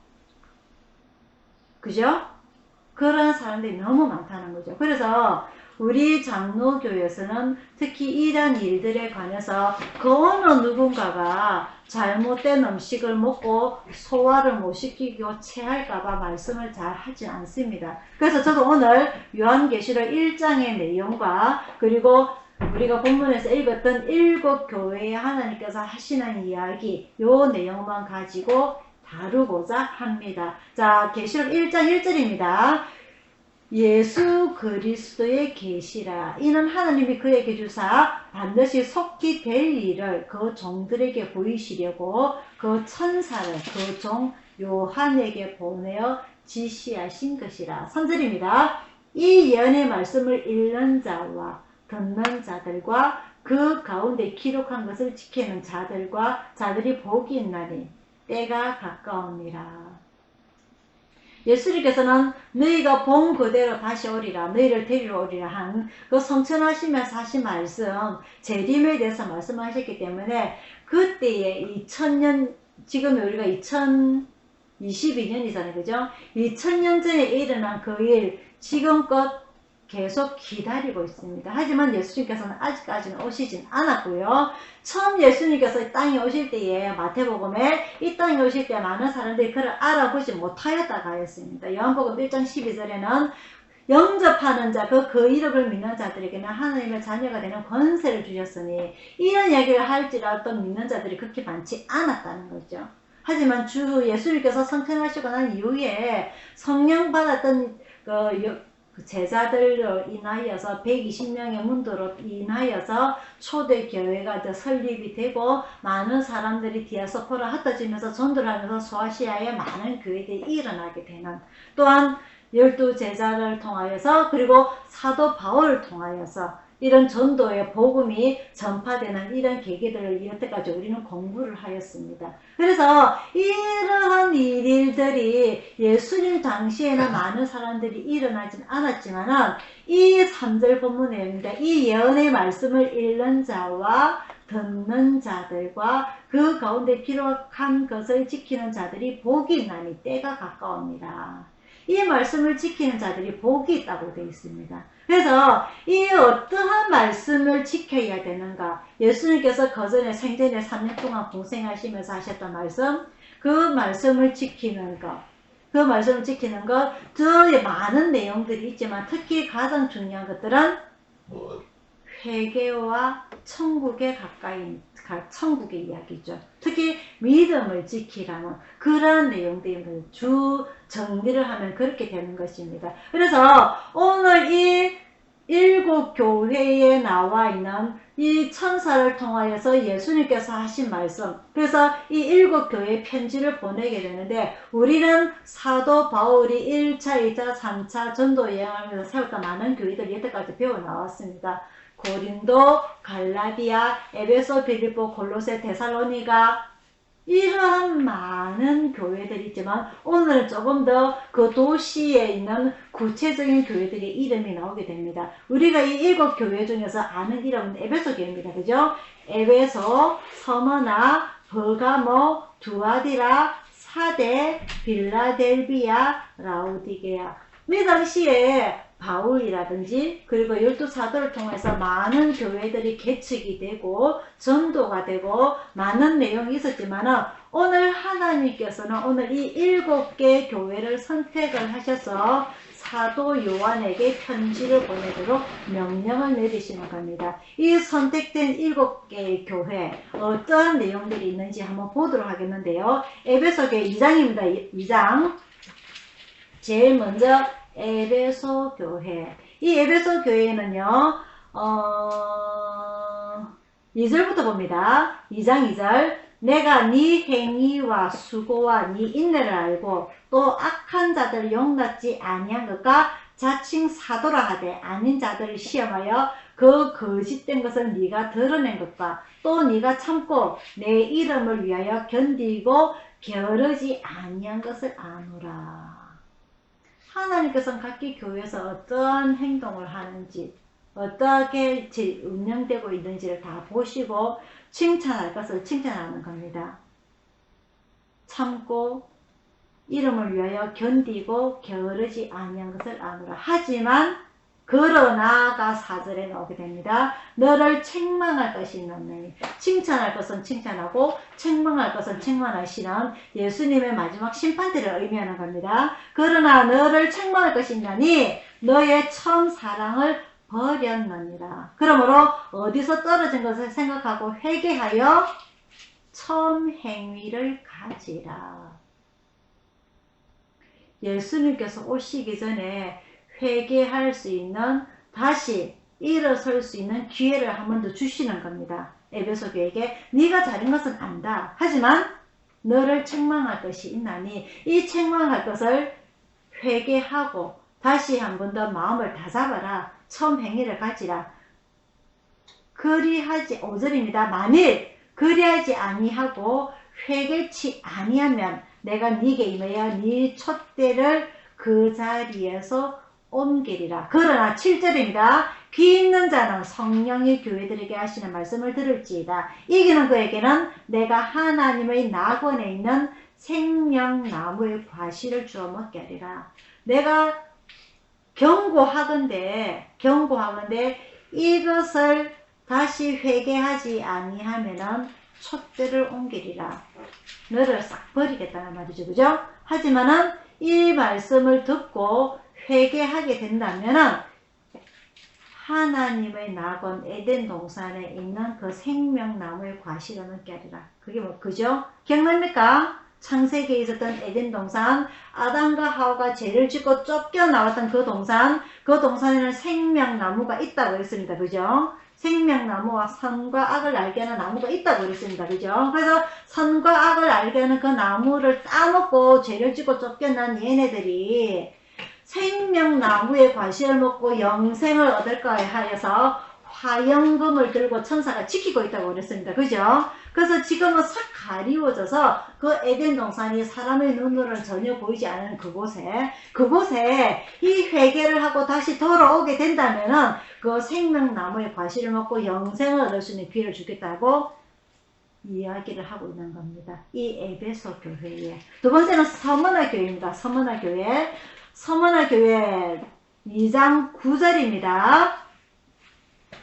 그죠? 그런 사람들이 너무 많다는 거죠. 그래서 우리 장로교에서는 특히 이런 일들에 관해서 그 어느 누군가가 잘못된 음식을 먹고 소화를 못 시키고 체할까봐 말씀을 잘 하지 않습니다. 그래서 저도 오늘 요한계시록 1장의 내용과 그리고 우리가 본문에서 읽었던 7교회에 하나님께서 하시는 이야기 요 내용만 가지고 다루고자 합니다. 자, 계시록 1장 1절입니다. 예수 그리스도의 계시라. 이는 하나님이 그에게 주사 반드시 속히 될 일을 그 종들에게 보이시려고 그 천사를 그 종 요한에게 보내어 지시하신 것이라. 3절입니다. 이 예언의 말씀을 읽는 자와 듣는 자들과 그 가운데 기록한 것을 지키는 자들이 복이 있나니 때가 가까웁니다. 예수님께서는 너희가 본 그대로 다시 오리라 너희를 데리러 오리라 한 그 성천하시면서 하신 말씀 재림에 대해서 말씀하셨기 때문에 그때에 2000년 지금 우리가 2022년이잖아요. 그죠? 2000년 전에 일어난 그 일 지금껏 계속 기다리고 있습니다. 하지만 예수님께서는 아직까지는 오시진 않았고요. 처음 예수님께서 이 땅에 오실 때에 마태복음에 이 땅에 오실 때 많은 사람들이 그를 알아보지 못하였다가 하였습니다. 요한복음 1장 12절에는 영접하는 자, 그 이름을 믿는 자들에게는 하나님의 자녀가 되는 권세를 주셨으니 이런 이야기를 할지라도 믿는 자들이 그렇게 많지 않았다는 거죠. 하지만 주 예수님께서 성천하시고 난 이후에 성령 받았던 그 제자들로 인하여서 120명의 문도로 인하여서 초대교회가 설립이 되고 많은 사람들이 디아스포라 흩어지면서 전도를 하면서 소아시아에 많은 교회들이 일어나게 되는 또한 12제자를 통하여서 그리고 사도 바울을 통하여서 이런 전도의 복음이 전파되는 이런 계기들을 여태까지 우리는 공부를 하였습니다. 그래서 이러한 일들이 예수님 당시에는 많은 사람들이 일어나진 않았지만은 이 3절 본문 내용입니다. 이 예언의 말씀을 읽는 자와 듣는 자들과 그 가운데 기록한 것을 지키는 자들이 복이 있나니 때가 가까웁니다. 이 말씀을 지키는 자들이 복이 있다고 되어 있습니다. 그래서 이 어떠한 말씀을 지켜야 되는가? 예수님께서 그전에 생전에 3년 동안 공생하시면서 하셨던 말씀, 그 말씀을 지키는 것, 더 많은 내용들이 있지만 특히 가장 중요한 것들은 회개와 천국에 가까이 갈 천국의 이야기죠. 특히 믿음을 지키라는 그런 내용들을 주 정리를 하면 그렇게 되는 것입니다. 그래서 오늘 이 7 교회에 나와 있는 이 천사를 통하여서 예수님께서 하신 말씀, 그래서 이 7 교회의 편지를 보내게 되는데, 우리는 사도 바울이 1차, 2차, 3차 전도 여행하면서 세웠던 많은 교회들 여태까지 배워 나왔습니다. 고린도, 갈라디아, 에베소, 빌립보, 골로새, 데살로니가, 이러한 많은 교회들이 있지만 오늘은 조금 더 그 도시에 있는 구체적인 교회들의 이름이 나오게 됩니다. 우리가 이 7 교회 중에서 아는 이름은 에베소 교회입니다. 그죠? 에베소, 서머나, 버가모, 두아디라, 사대, 빌라델비아, 라우디게아. 이 당시에 바울이라든지 그리고 12사도를 통해서 많은 교회들이 개척이 되고 전도가 되고 많은 내용이 있었지만 오늘 하나님께서는 오늘 이 7개 교회를 선택을 하셔서 사도 요한에게 편지를 보내도록 명령을 내리시는 겁니다. 이 선택된 7개의 교회 어떤 내용들이 있는지 한번 보도록 하겠는데요. 에베소교회 2장입니다. 2장. 제일 먼저 에베소 교회. 이 에베소 교회는요, 2절부터 봅니다. 2장 2절. 내가 네 행위와 수고와 네 인내를 알고 또 악한 자들을 용납지 아니한 것과 자칭 사도라 하되 아닌 자들을 시험하여 그 거짓된 것을 네가 드러낸 것과 또 네가 참고 내 이름을 위하여 견디고 게으르지 아니한 것을 아노라. 하나님께서는 각기 교회에서 어떤 행동을 하는지 어떻게 운영되고 있는지를 다 보시고 칭찬할 것을 칭찬하는 겁니다. 참고 이름을 위하여 견디고 게으르지 아니한 것을 아노라. 하지만 그러나가 4절에 나오게 됩니다. 너를 책망할 것이 있느니. 칭찬할 것은 칭찬하고 책망할 것은 책망하시는 예수님의 마지막 심판대를 의미하는 겁니다. 그러나 너를 책망할 것이 있나니 너의 처음 사랑을 버렸느니라. 그러므로 어디서 떨어진 것을 생각하고 회개하여 처음 행위를 가지라. 예수님께서 오시기 전에 회개할 수 있는, 다시 일어설 수 있는 기회를 한 번 더 주시는 겁니다. 에베소 교회에게 네가 잘한 것은 안다. 하지만 너를 책망할 것이 있나니 이 책망할 것을 회개하고 다시 한 번 더 마음을 다잡아라. 처음 행위를 가지라. 그리하지 5절입니다. 만일 그리하지 아니하고 회개치 아니하면 내가 네게 임하여 네 촛대를 그 자리에서 옮기리라. 그러나 7절입니다. 귀 있는 자는 성령이 교회들에게 하시는 말씀을 들을지이다. 이기는 그에게는 내가 하나님의 낙원에 있는 생명나무의 과실을 주어 먹게 하리라. 내가 경고하건대 이것을 다시 회개하지 아니하면은 촛대를 옮기리라. 너를 싹 버리겠다는 말이죠. 그죠? 하지만은 이 말씀을 듣고 회개하게 된다면은 하나님의 낙원 에덴 동산에 있는 그 생명나무의 과실을 먹게 하리라. 그게 뭐 그죠? 기억납니까? 창세기에 있었던 에덴 동산, 아담과 하와가 죄를 짓고 쫓겨나왔던 그 동산, 그 동산에는 생명나무가 있다고 했습니다. 그죠? 생명나무와 선과 악을 알게 하는 나무가 있다고 그랬습니다. 그죠? 그래서 선과 악을 알게 하는 그 나무를 따먹고 죄를 짓고 쫓겨난 얘네들이 생명나무의 과실을 먹고 영생을 얻을까 하여서 화영금을 들고 천사가 지키고 있다고 그랬습니다. 그죠? 그래서 지금은 싹 가리워져서 그 에덴 동산이 사람의 눈으로는 전혀 보이지 않는 그곳에 이 회개를 하고 다시 돌아오게 된다면은 그 생명나무의 과실을 먹고 영생을 얻을 수 있는 기회를 주겠다고 이야기를 하고 있는 겁니다. 이 에베소 교회에. 두 번째는 서머나 교회입니다. 서머나 교회 2장 9절입니다.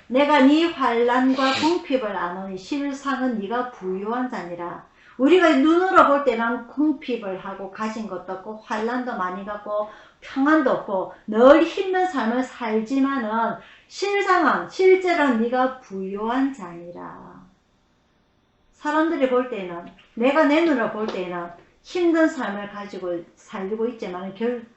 내가 네 환난과 궁핍을 아노니 실상은 네가 부유한 자니라. 우리가 눈으로 볼 때는 궁핍을 하고 가진 것도 없고 환난도 많이 갖고 평안도 없고 늘 힘든 삶을 살지만은 실제로는 네가 부유한 자니라. 사람들이 볼 때는, 내가 내 눈으로 볼 때는 힘든 삶을 가지고 살고 있지만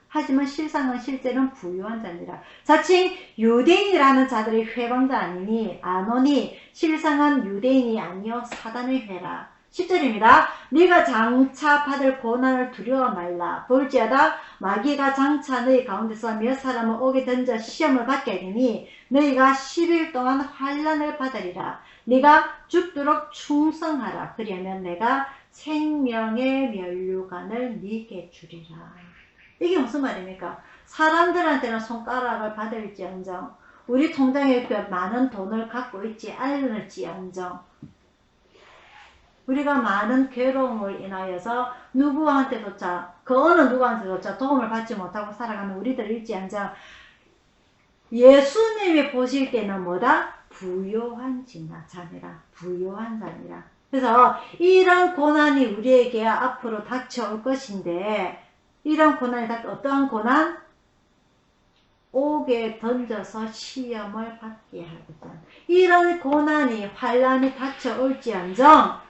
하지만 실제는 부유한 자니라. 자칭 유대인이라는 자들의 회방도 아니니 아노니 실상은 유대인이 아니요 사단의 회라. 10절입니다. 네가 장차 받을 고난을 두려워 말라. 볼지어다 마귀가 장차 너희 가운데서 몇 사람을 오게 던져 시험을 받게 하리니 너희가 10일 동안 환난을 받으리라. 네가 죽도록 충성하라. 그러면 내가 생명의 면류관을 네게 주리라. 이게 무슨 말입니까? 사람들한테는 손가락을 받을지언정 우리 통장에 그 많은 돈을 갖고 있지 않을지언정 우리가 많은 괴로움을 인하여서 누구한테조차 그 어느 누구한테조차 도움을 받지 못하고 살아가는 우리들일지언정 예수님이 보실 때는 뭐다? 부요한 자니라. 부요한 자니라. 그래서 이런 고난이 우리에게 앞으로 닥쳐올 것인데 이런 고난이 어떠한 고난? 옥에 던져서 시험을 받게 하거든. 이런 고난이 환난이 닥쳐올지언정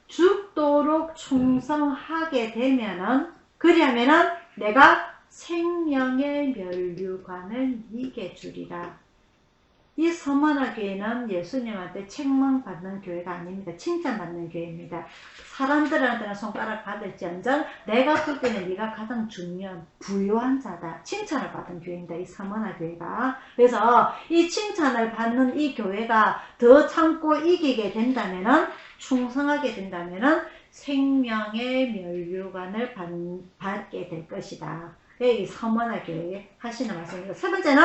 죽도록 충성하게 되면은 그리하면은 내가 생명의 면류관을 네게 주리라. 이 서머나 교회는 예수님한테 책망받는 교회가 아닙니다. 칭찬받는 교회입니다. 사람들한테는 손가락 받을지언정 내가 볼 때는 네가 가장 중요한 부유한 자다. 칭찬을 받은 교회입니다. 이 서머나 교회가. 그래서 이 칭찬을 받는 이 교회가 더 참고 이기게 된다면은 충성하게 된다면은 생명의 면류관을 받게 될 것이다. 이 서머나 교회에 하시는 말씀입니다. 세 번째는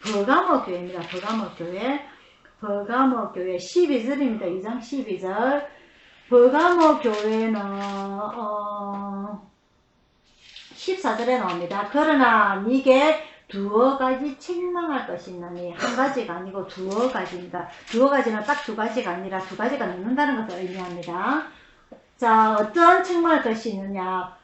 버가모 교회입니다. 버가모 교회. 버가모 교회 12절입니다. 2장 12절. 버가모 교회는 14절에 나옵니다. 그러나 네게 두어 가지 책망할 것이 있나니 한 가지가 아니고 두어 가지입니다. 두어 가지는 딱 두 가지가 아니라 두 가지가 넘는다는 것을 의미합니다. 자, 어떤 책망할 것이 있느냐?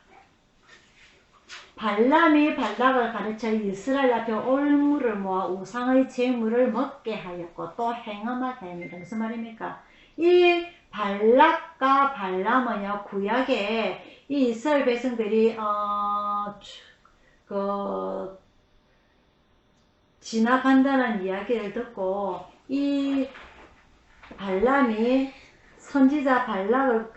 발람이 발락을 가르쳐 이스라엘 앞에 올무를 모아 우상의 제물을 먹게 하였고 또 행음하게 합니다. 무슨 말입니까? 이 발락과 발람은요 구약에 이 이스라엘 백성들이 지나간다는 이야기를 듣고 이 발람이 선지자 발락을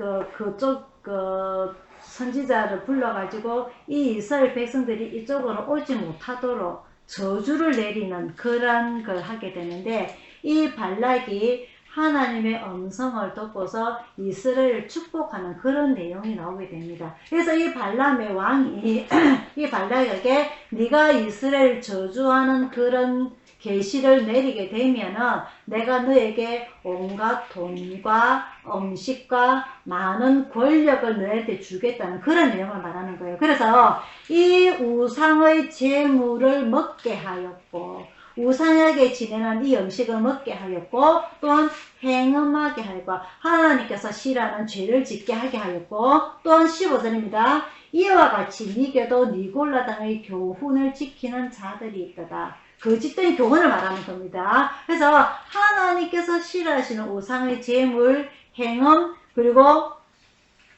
선지자를 불러가지고 이 이스라엘 백성들이 이쪽으로 오지 못하도록 저주를 내리는 그런 걸 하게 되는데 이 발락이 하나님의 음성을 듣고서 이스라엘을 축복하는 그런 내용이 나오게 됩니다. 그래서 이 발람의 왕이 이 발락에게 네가 이스라엘 저주하는 그런 계시를 내리게 되면은 내가 너에게 온갖 돈과 음식과 많은 권력을 너한테 주겠다는 그런 내용을 말하는 거예요. 그래서 이 우상의 제물을 먹게 하였고 우상하게 지내는 이 음식을 먹게 하였고 또한 행음하게 하였고 하나님께서 싫어하는 죄를 짓게 하게 하였고 또한 15절입니다. 이와 같이 니게도 니골라 당의 교훈을 지키는 자들이 있도다. 거짓된 교훈을 말하는 겁니다. 그래서 하나님께서 싫어하시는 우상의 제물, 행음, 그리고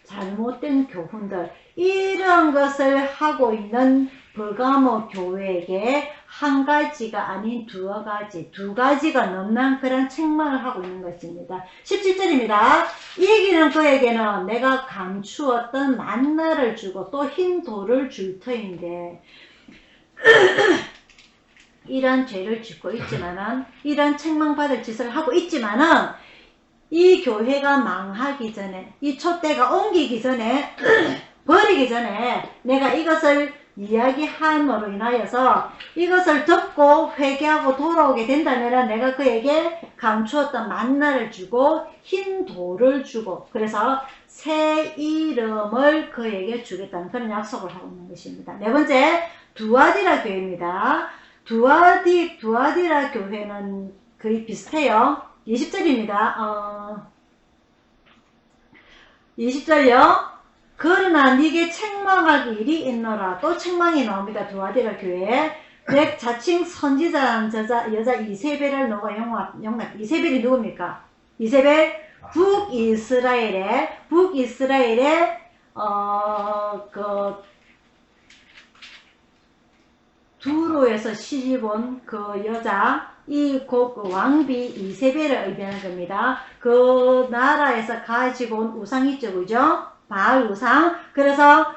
잘못된 교훈들 이런 것을 하고 있는 버가모 교회에게 한 가지가 아닌 두어 가지, 두 가지가 넘는 그런 책망을 하고 있는 것입니다. 17절입니다. 이기는 그에게는 내가 감추었던 만나를 주고 또 흰 돌을 줄 터인데 이런 죄를 짓고 있지만은 이런 책망받을 짓을 하고 있지만은 이 교회가 망하기 전에 이 촛대가 옮기기 전에 버리기 전에 내가 이것을 이야기함으로 인하여서 이것을 듣고 회개하고 돌아오게 된다면 내가 그에게 감추었던 만나를 주고 흰 돌을 주고 그래서 새 이름을 그에게 주겠다는 그런 약속을 하고 있는 것입니다. 네 번째 두아디라 교회입니다. 두아디라 교회는 거의 비슷해요. 20절입니다. 20절요. 그러나 네게 책망할 일이 있노라. 또 책망이 나옵니다. 두아디라 교회에. 자칭 선지자라는 여자 이세벨을 너가 용납. 이세벨이 누굽니까? 이세벨 북이스라엘에 그 두로에서 시집온 그 여자, 그 왕비 이세벨을 의미하는 겁니다. 그 나라에서 가지고 온 우상 있죠, 그죠? 바알 우상. 그래서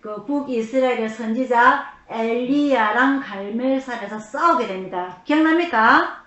그 북이스라엘의 선지자 엘리야랑 갈멜산에서 싸우게 됩니다. 기억납니까?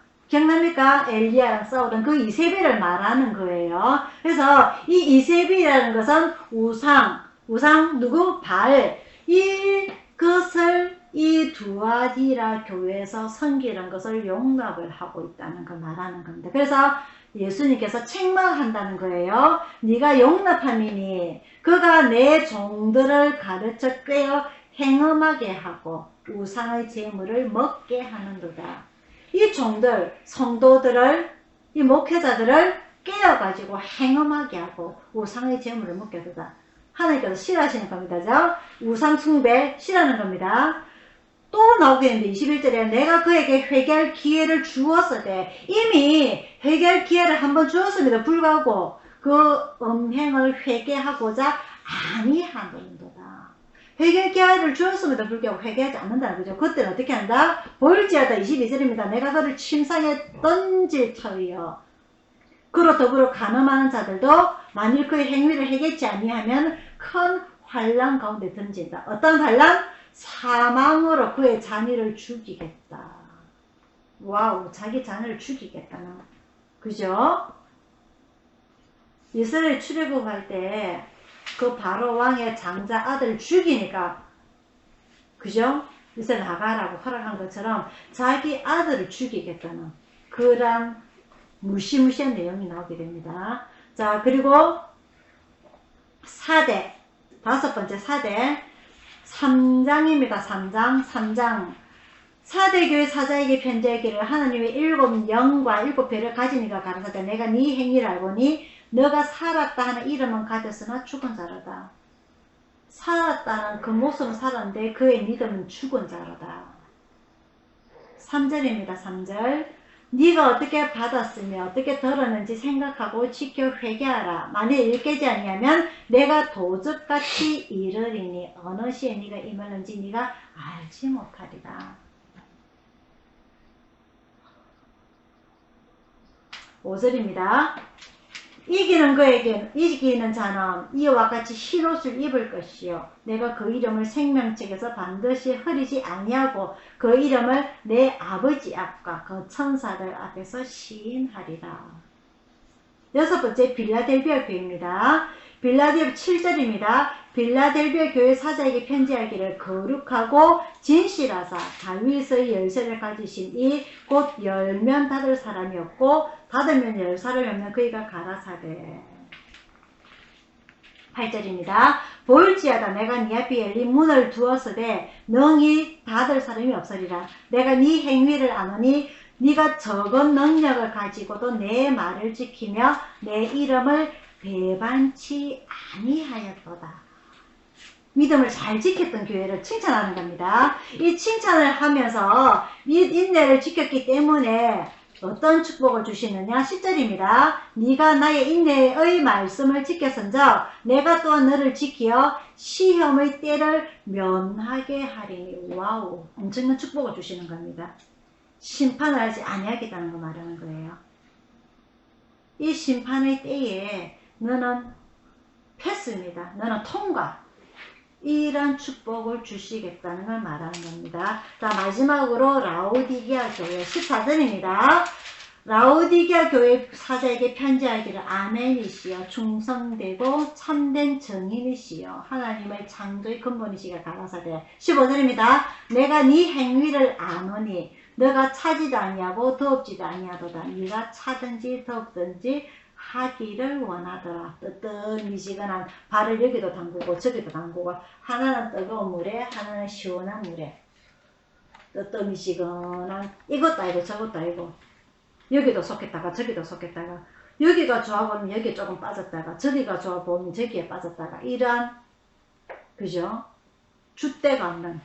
엘리야랑 싸우던 그 이세벨을 말하는 거예요. 그래서 이 이세벨이라는 것은 우상 누구? 바알. 이것을 이 두아디라 교회에서 섬기는 것을 용납을 하고 있다는 걸 말하는 겁니다. 그래서 예수님께서 책망한다는 거예요. 네가 용납함이니 그가 내 종들을 가르쳐 꿰어 행음하게 하고 우상의 재물을 먹게 하는도다. 이 종들, 성도들을, 이 목회자들을 깨어가지고 행음하게 하고 우상의 재물을 먹게 하도다. 하나님께서 싫어하시는 겁니다. 우상 숭배 싫어하는 겁니다. 또 나오게 되는데 21절에 내가 그에게 회개할 기회를 주었으되 이미 회개할 기회를 한번 주었음에도 불구하고 그 음행을 회개하고자 아니하는도다. 회개할 기회를 주었음에도 불구하고 회개하지 않는다는 거죠. 그때는 어떻게 한다? 볼지어다 22절입니다. 내가 그를 침상에 던질 터이요. 그로 더불어 간음하는 자들도 만일 그의 행위를 해결치 아니하면 큰 환난 가운데 던진다. 어떤 환난? 사망으로 그의 자녀를 죽이겠다. 와우, 자기 자녀를 죽이겠다는. 그죠? 이스라엘 출애굽할 때 그 바로 왕의 장자 아들 죽이니까, 그죠? 이스라엘 나가라고 허락한 것처럼 자기 아들을 죽이겠다는 그런 무시무시한 내용이 나오게 됩니다. 자, 그리고 4대, 다섯 번째 4대 3장입니다. 3장. 4대 교회 사자에게 편지하기를 하나님의 7 영과 7 배를 가진 이가 가라사대 내가 네 행위를 알고니 너가 살았다 하는 이름은 가졌으나 죽은 자로다. 살았다는 그 모습은 살았는데 그의 믿음은 죽은 자로다. 3절입니다. 3절. 네가 어떻게 받았으며 어떻게 들었는지 생각하고 지켜 회개하라. 만일 일깨지 아니하면 내가 도적같이 이르리니 어느 시에 네가 임하는지 네가 알지 못하리라. 5절입니다. 이기는 자는 이와 같이 흰옷을 입을 것이요 내가 그 이름을 생명책에서 반드시 흐리지 아니하고 그 이름을 내 아버지 앞과 그 천사들 앞에서 시인하리라. 여섯 번째 빌라델비아 교회입니다. 빌라델비아 7절입니다. 빌라델비아 교회 사자에게 편지하기를 거룩하고 진실하사 다윗의 열쇠를 가지신 이 곧 열면 닫을 사람이 없고 닫으면 열 사람이 없는 그이가 가라사대. 8절입니다. 볼지어다 내가 네 앞에 열린 문을 두었으되 능히 닫을 사람이 없으리라. 내가 네 행위를 아노니 네가 적은 능력을 가지고도 내 말을 지키며 내 이름을 배반치 아니하였도다. 믿음을 잘 지켰던 교회를 칭찬하는 겁니다. 이 칭찬을 하면서 인내를 지켰기 때문에 어떤 축복을 주시느냐? 10절입니다. 네가 나의 인내의 말씀을 지켰은즉 내가 또한 너를 지키어 시험의 때를 면하게 하리니. 와우, 엄청난 축복을 주시는 겁니다. 심판을 하지 아니하겠다는 거 말하는 거예요. 이 심판의 때에 너는 패스입니다. 너는 통과. 이런 축복을 주시겠다는 걸 말하는 겁니다. 자, 마지막으로 라오디게아 교회 14절입니다. 라오디게아 교회 사자에게 편지하기를 아멘이시여 충성되고 참된 증인이시여 하나님의 창조의 근본이시가 가라사대. 15절입니다. 내가 네 행위를 아노니 너가 차지도 아니하고 더럽지도 아니하도다. 네가 차든지 더럽든지 하기를 원하더라. 뜨뜻미지근한 발을 여기도 담그고 저기도 담그고 하나는 뜨거운 물에 하나는 시원한 물에 뜨뜻미지근한 이것도 아니고 저것도 아니고 여기도 속했다가 저기도 속했다가 여기가 좋아 보면 여기에 조금 빠졌다가 저기가 좋아 보면 저기에 빠졌다가 이런 그죠? 줏대가 없는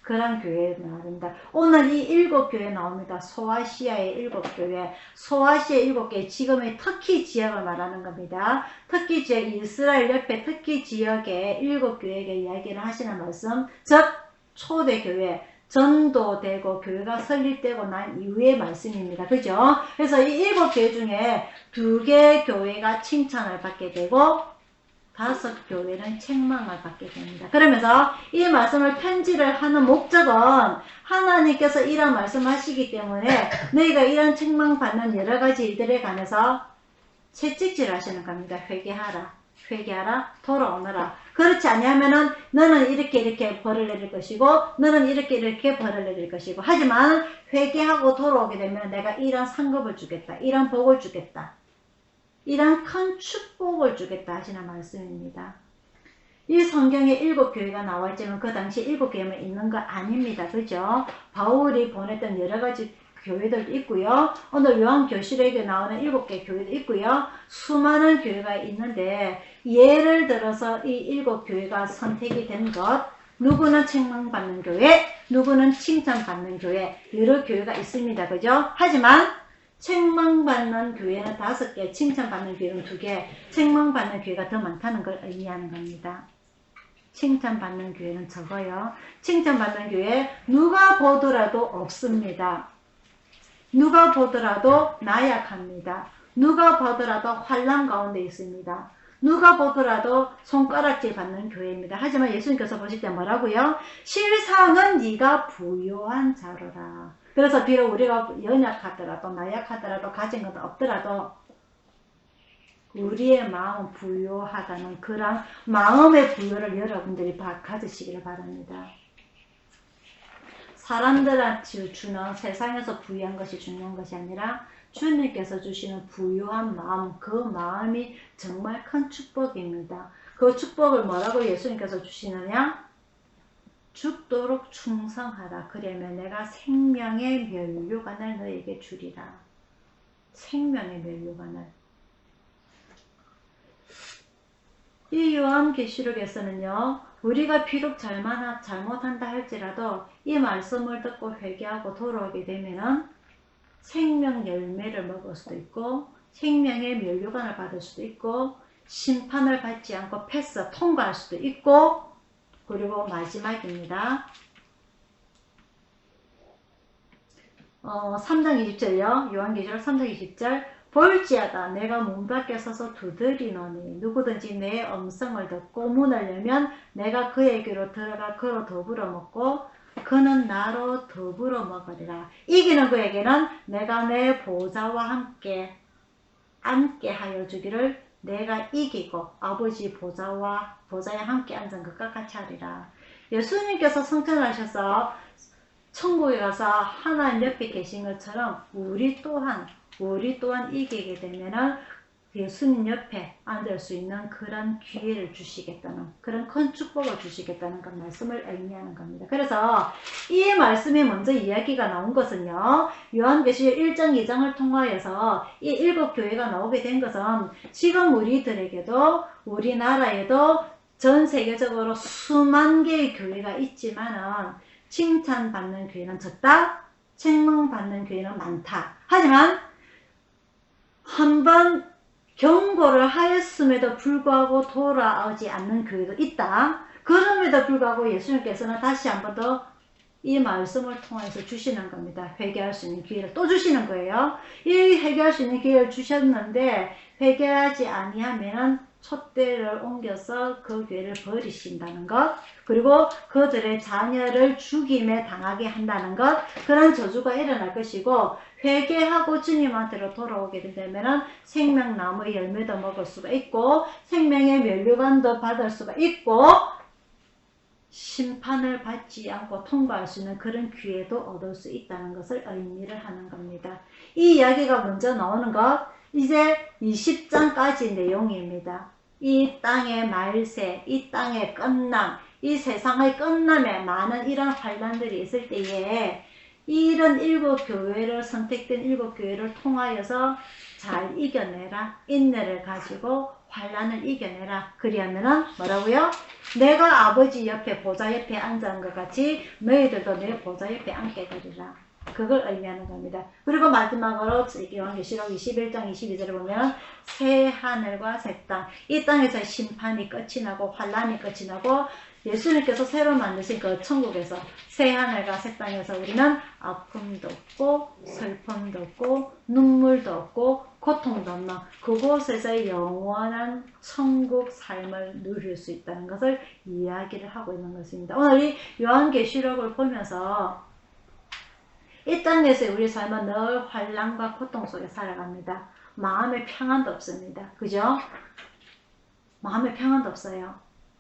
그런 교회 말입니다. 오늘 이 7교회 나옵니다. 소아시아의 7교회, 소아시아의 7교회, 지금의 터키 지역을 말하는 겁니다. 터키 지역, 이스라엘 옆에 터키 지역의 7교회에 이야기를 하시는 말씀, 즉 초대교회, 전도되고 교회가 설립되고 난 이후의 말씀입니다. 그죠? 그래서 이 7교회 중에 2개 교회가 칭찬을 받게 되고 5교회는 책망을 받게 됩니다. 그러면서 이 말씀을 편지를 하는 목적은 하나님께서 이런 말씀하시기 때문에 너희가 이런 책망받는 여러 가지 일들에 관해서 채찍질 하시는 겁니다. 회개하라, 회개하라, 돌아오너라. 그렇지 아니하면은 너는 이렇게 벌을 내릴 것이고 너는 이렇게 벌을 내릴 것이고, 하지만 회개하고 돌아오게 되면 내가 이런 상급을 주겠다, 이런 복을 주겠다, 이런 큰 축복을 주겠다 하시는 말씀입니다. 이 성경에 7교회가 나와있지만 그 당시 7교회만 있는 거 아닙니다. 그죠? 바울이 보냈던 여러 가지 교회들도 있고요. 오늘 요한교실에게 나오는 7개 교회도 있고요. 수많은 교회가 있는데 예를 들어서 이 7교회가 선택이 된 것, 누구는 책망받는 교회, 누구는 칭찬받는 교회, 여러 교회가 있습니다. 그죠? 하지만 책망받는 교회는 5개, 칭찬받는 교회는 2개, 책망받는 교회가 더 많다는 걸 의미하는 겁니다. 칭찬받는 교회는 적어요. 칭찬받는 교회 누가 보더라도 없습니다. 누가 보더라도 나약합니다. 누가 보더라도 환난 가운데 있습니다. 누가 보더라도 손가락질 받는 교회입니다. 하지만 예수님께서 보실 때 뭐라고요? 실상은 네가 부요한 자로라. 그래서 비록 우리가 연약하더라도 나약하더라도 가진 것 없더라도 우리의 마음은 부요하다는 그런 마음의 부요를 여러분들이 가지시기를 바랍니다. 사람들한테 주는 세상에서 부유한 것이 중요한 것이 아니라 주님께서 주시는 부유한 마음, 그 마음이 정말 큰 축복입니다. 그 축복을 뭐라고 예수님께서 주시느냐? 죽도록 충성하라. 그러면 내가 생명의 면류관을 너에게 주리라. 생명의 면류관을. 이 요한계시록에서는요, 우리가 비록 잘못한다 할지라도 이 말씀을 듣고 회개하고 돌아오게 되면은 생명 열매를 먹을 수도 있고 생명의 면류관을 받을 수도 있고 심판을 받지 않고 통과할 수도 있고, 그리고 마지막입니다. 3장 20절이요. 요한계시록 3장 20절. 볼지어다 내가 문 밖에 서서 두드리노니 누구든지 내 음성을 듣고 문을 열면 내가 그에게로 들어가 그로 더불어 먹고 그는 나로 더불어 먹으리라. 이기는 그에게는 내가 내 보좌와 함께 앉게 하여 주기를 내가 이기고 아버지 보좌에 함께 앉은 것과 같이 하리라. 예수님께서 성천하셔서 천국에 가서 하나님 옆에 계신 것처럼 우리 또한 이기게 되면은 예수님 옆에 앉을 수 있는 그런 기회를 주시겠다는, 그런 큰 축복을 주시겠다는 그 말씀을 의미하는 겁니다. 그래서 이 말씀이 먼저 이야기가 나온 것은요, 요한계시록 1장 2장을 통하여서 이 7교회가 나오게 된 것은 지금 우리들에게도 우리나라에도 전 세계적으로 수만 개의 교회가 있지만은 칭찬받는 교회는 적다, 책망받는 교회는 많다. 하지만 한번 경고를 하였음에도 불구하고 돌아오지 않는 교회도 있다. 그럼에도 불구하고 예수님께서는 다시 한 번 더 이 말씀을 통해서 주시는 겁니다. 회개할 수 있는 기회를 또 주시는 거예요. 이 회개할 수 있는 기회를 주셨는데 회개하지 아니하면 촛대를 옮겨서 그 교회를 버리신다는 것, 그리고 그들의 자녀를 죽임에 당하게 한다는 것, 그런 저주가 일어날 것이고, 회개하고 주님한테로 돌아오게 된다면 생명나무의 열매도 먹을 수가 있고 생명의 면류관도 받을 수가 있고 심판을 받지 않고 통과할 수 있는 그런 기회도 얻을 수 있다는 것을 의미를 하는 겁니다. 이 이야기가 먼저 나오는 것, 이제 20장까지 내용입니다. 이 땅의 말세, 이 땅의 끝남, 이 세상의 끝남에 많은 이런 환난들이 있을 때에 이런 7교회를 선택된 7교회를 통하여서 잘 이겨내라. 인내를 가지고 환난을 이겨내라. 그리하면은 뭐라고요? 내가 아버지 옆에 보좌 옆에 앉은 것 같이 너희들도 내 보좌 옆에 앉게 되리라. 그걸 의미하는 겁니다. 그리고 마지막으로 요한계시록 21장 22절을 보면 새 하늘과 새 땅, 이 땅에서 심판이 끝이 나고 환란이 끝이 나고 예수님께서 새로 만드신 그 천국에서 새 하늘과 새 땅에서 우리는 아픔도 없고 슬픔도 없고 눈물도 없고 고통도 없는 그곳에서 영원한 천국 삶을 누릴 수 있다는 것을 이야기를 하고 있는 것입니다. 오늘 이 요한계시록을 보면서 이 땅에서 우리 삶은 늘 환난과 고통 속에 살아갑니다. 마음의 평안도 없습니다. 그죠? 마음의 평안도 없어요.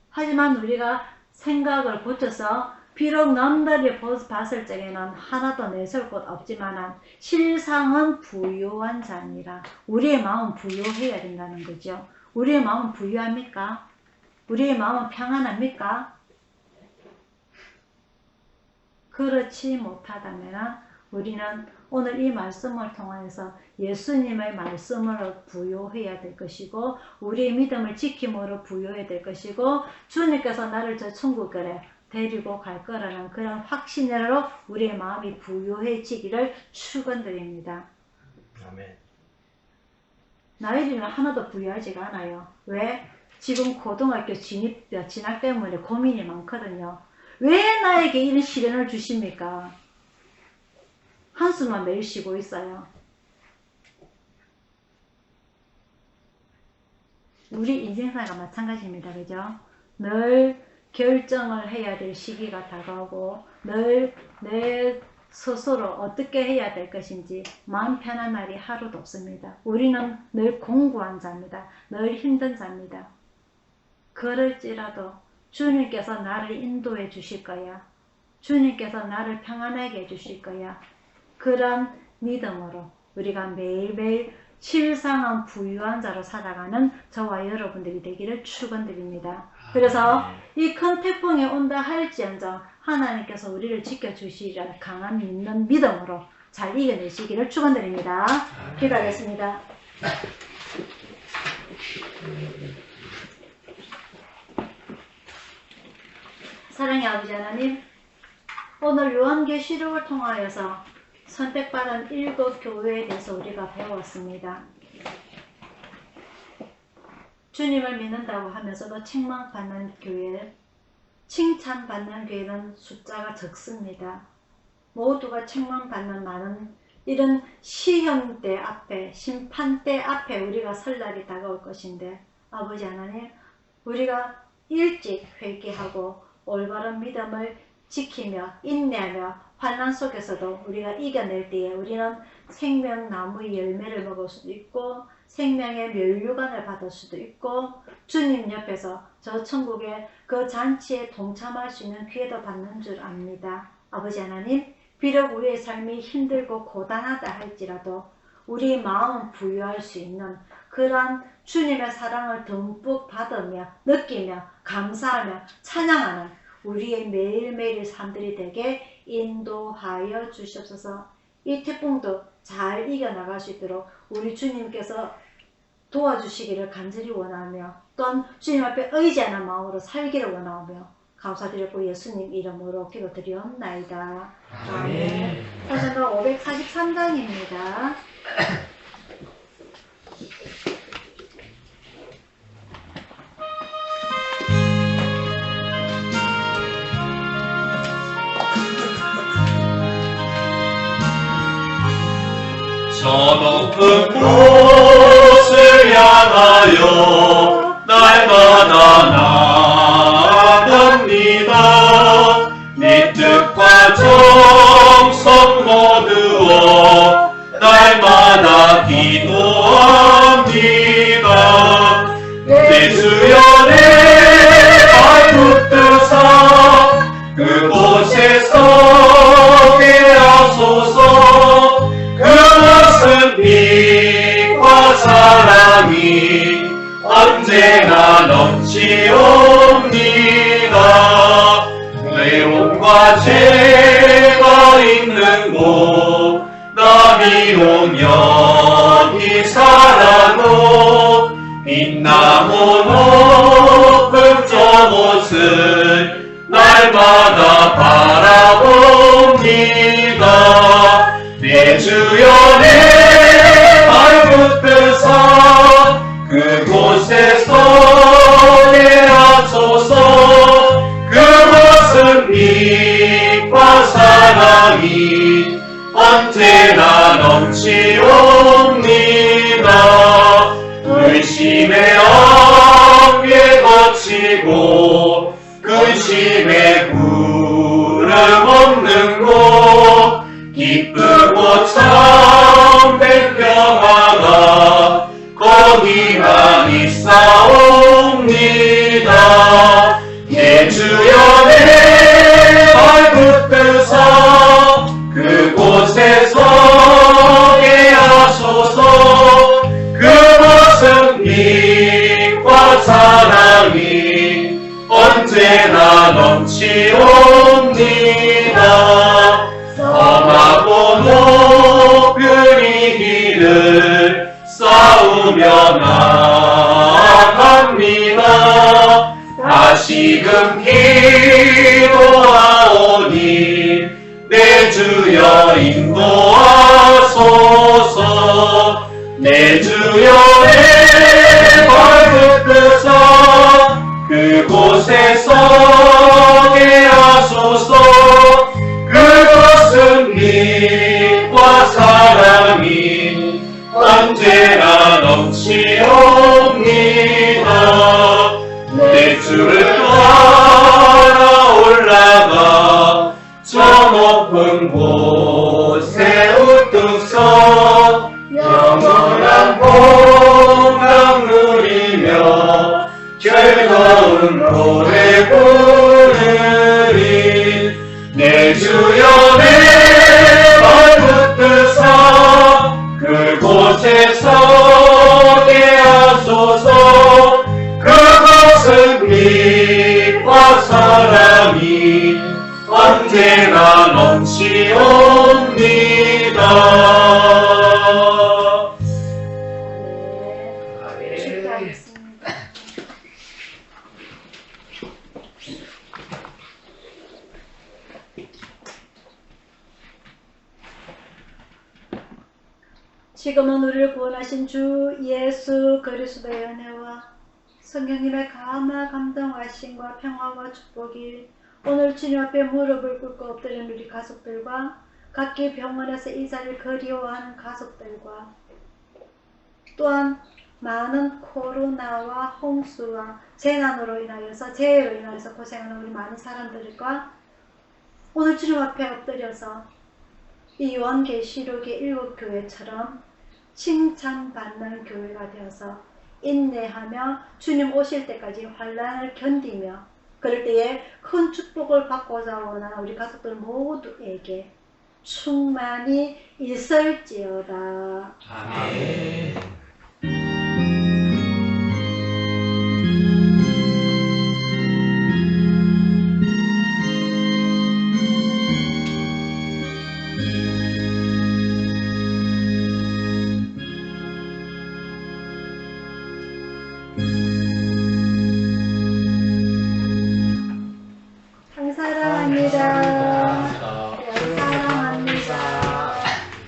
하지만 우리가 생각을 고쳐서 비록 남들이 봤을 적에는 하나도 내세울 것 없지만 실상은 부유한 자니라. 우리의 마음은 부유해야 된다는 거죠. 우리의 마음은 부유합니까? 우리의 마음은 평안합니까? 그렇지 못하다면 우리는 오늘 이 말씀을 통해서 예수님의 말씀으로 부요해야 될 것이고 우리의 믿음을 지킴으로 부요해야 될 것이고 주님께서 나를 저 천국에 데리고 갈 거라는 그런 확신으로 우리의 마음이 부요해지기를 축원드립니다. 아멘. 나이들은 하나도 부유하지가 않아요. 왜? 지금 고등학교 진학 때문에 고민이 많거든요. 왜 나에게 이런 시련을 주십니까? 한숨만 매일 쉬고 있어요. 우리 인생사가 마찬가지입니다. 그죠? 늘 결정을 해야 될 시기가 다가오고 늘 내 스스로 어떻게 해야 될 것인지 마음 편한 날이 하루도 없습니다. 우리는 늘 공고한 자입니다. 늘 힘든 자입니다. 그럴지라도 주님께서 나를 인도해 주실 거야. 주님께서 나를 평안하게 해 주실 거야. 그런 믿음으로 우리가 매일매일 실상한 부유한 자로 살아가는 저와 여러분들이 되기를 축원드립니다. 그래서 이 큰 태풍이 온다 할지언정 하나님께서 우리를 지켜주시리라 강한 믿는 믿음으로 잘 이겨내시기를 축원드립니다. 기도하겠습니다. 사랑의 아버지 하나님, 오늘 요한계시록을 통하여서 선택받은 7 교회에 대해서 우리가 배웠습니다. 주님을 믿는다고 하면서도 책망받는 교회, 칭찬받는 교회는 숫자가 적습니다. 모두가 책망받는 많은 이런 시험대 앞에, 심판대 앞에 우리가 설 날이 다가올 것인데 아버지 하나님, 우리가 일찍 회개하고 올바른 믿음을 지키며 인내하며 환난 속에서도 우리가 이겨낼 때에 우리는 생명나무의 열매를 먹을 수도 있고 생명의 면류관을 받을 수도 있고 주님 옆에서 저 천국의 그 잔치에 동참할 수 있는 기회도 받는 줄 압니다. 아버지 하나님, 비록 우리의 삶이 힘들고 고단하다 할지라도 우리 마음은 부유할 수 있는 그러한 주님의 사랑을 듬뿍 받으며 느끼며 감사하며 찬양하는 우리의 매일매일의 삶들이 되게 인도하여 주시옵소서. 이 태풍도 잘 이겨나갈 수 있도록 우리 주님께서 도와주시기를 간절히 원하며 또한 주님 앞에 의지하는 마음으로 살기를 원하며 감사드렸고 예수님 이름으로 기도드리옵나이다. 아멘. 찬송가 543장입니다. 저 높은 곳을 향하여 날마다 나갑니다. 네 뜻과 정성 거두어 날마다 기도합니다. 내 주연의 발 붙드사 그곳에서 깨하소서. 그것은 빛과 사랑이 언제나 넘치옵니다. 외로움과 죄가 있는 곳 나비로 여기 살아도 빛나무 높은 저곳은 그곳에서 내하소서. 그곳은 빛과 사랑이 언제나 넘치옵니다. 의심의 안개 거치고 근심의 구름 없는 곳, 기쁘고 참된 평화가 거기만 있사옵니다. 내 주여 내 발붙드사 그곳에 서게 하소서. 그곳은 빛과 사랑이 언제나 넘치옵니다. 험하고 높은 이 길을 싸우며 나아갑니다. 다시금 기도하오니 내 주여 인도하소서. 내 주여 내 발붙드사 그곳에 서게 하소서. 그곳은 빛과 사랑이 언제나 넘치옵니다. 내 주를 따라 올라가 저 높은 곳에 우뚝 서 영원한 평강 누리며 즐거운 노래 부르리. 내 주여 내 발붙드사 그곳에 서게 하소서. 그곳은 빛과 사랑이 언제나 넘치옵니다. 네, 축하하겠습니다. 지금은 우리를 구원하신 주 예수 그리스도의 은혜와 성령님의 감화 감동하심과 평화와 축복이 오늘 주님 앞에 무릎을 꿇고 엎드린 우리 가족들과 각기 병원에서 이사를 그리워하는 가족들과 또한 많은 코로나와 홍수와 재난으로 인하여서 재해로 인하여서 고생하는 우리 많은 사람들과 오늘 주님 앞에 엎드려서 이 요한계시록의 7교회처럼 칭찬받는 교회가 되어서 인내하며 주님 오실 때까지 환난을 견디며 그럴 때에 큰 축복을 받고자 원하는 우리 가족들 모두에게 충만히 있을지어다. 아멘.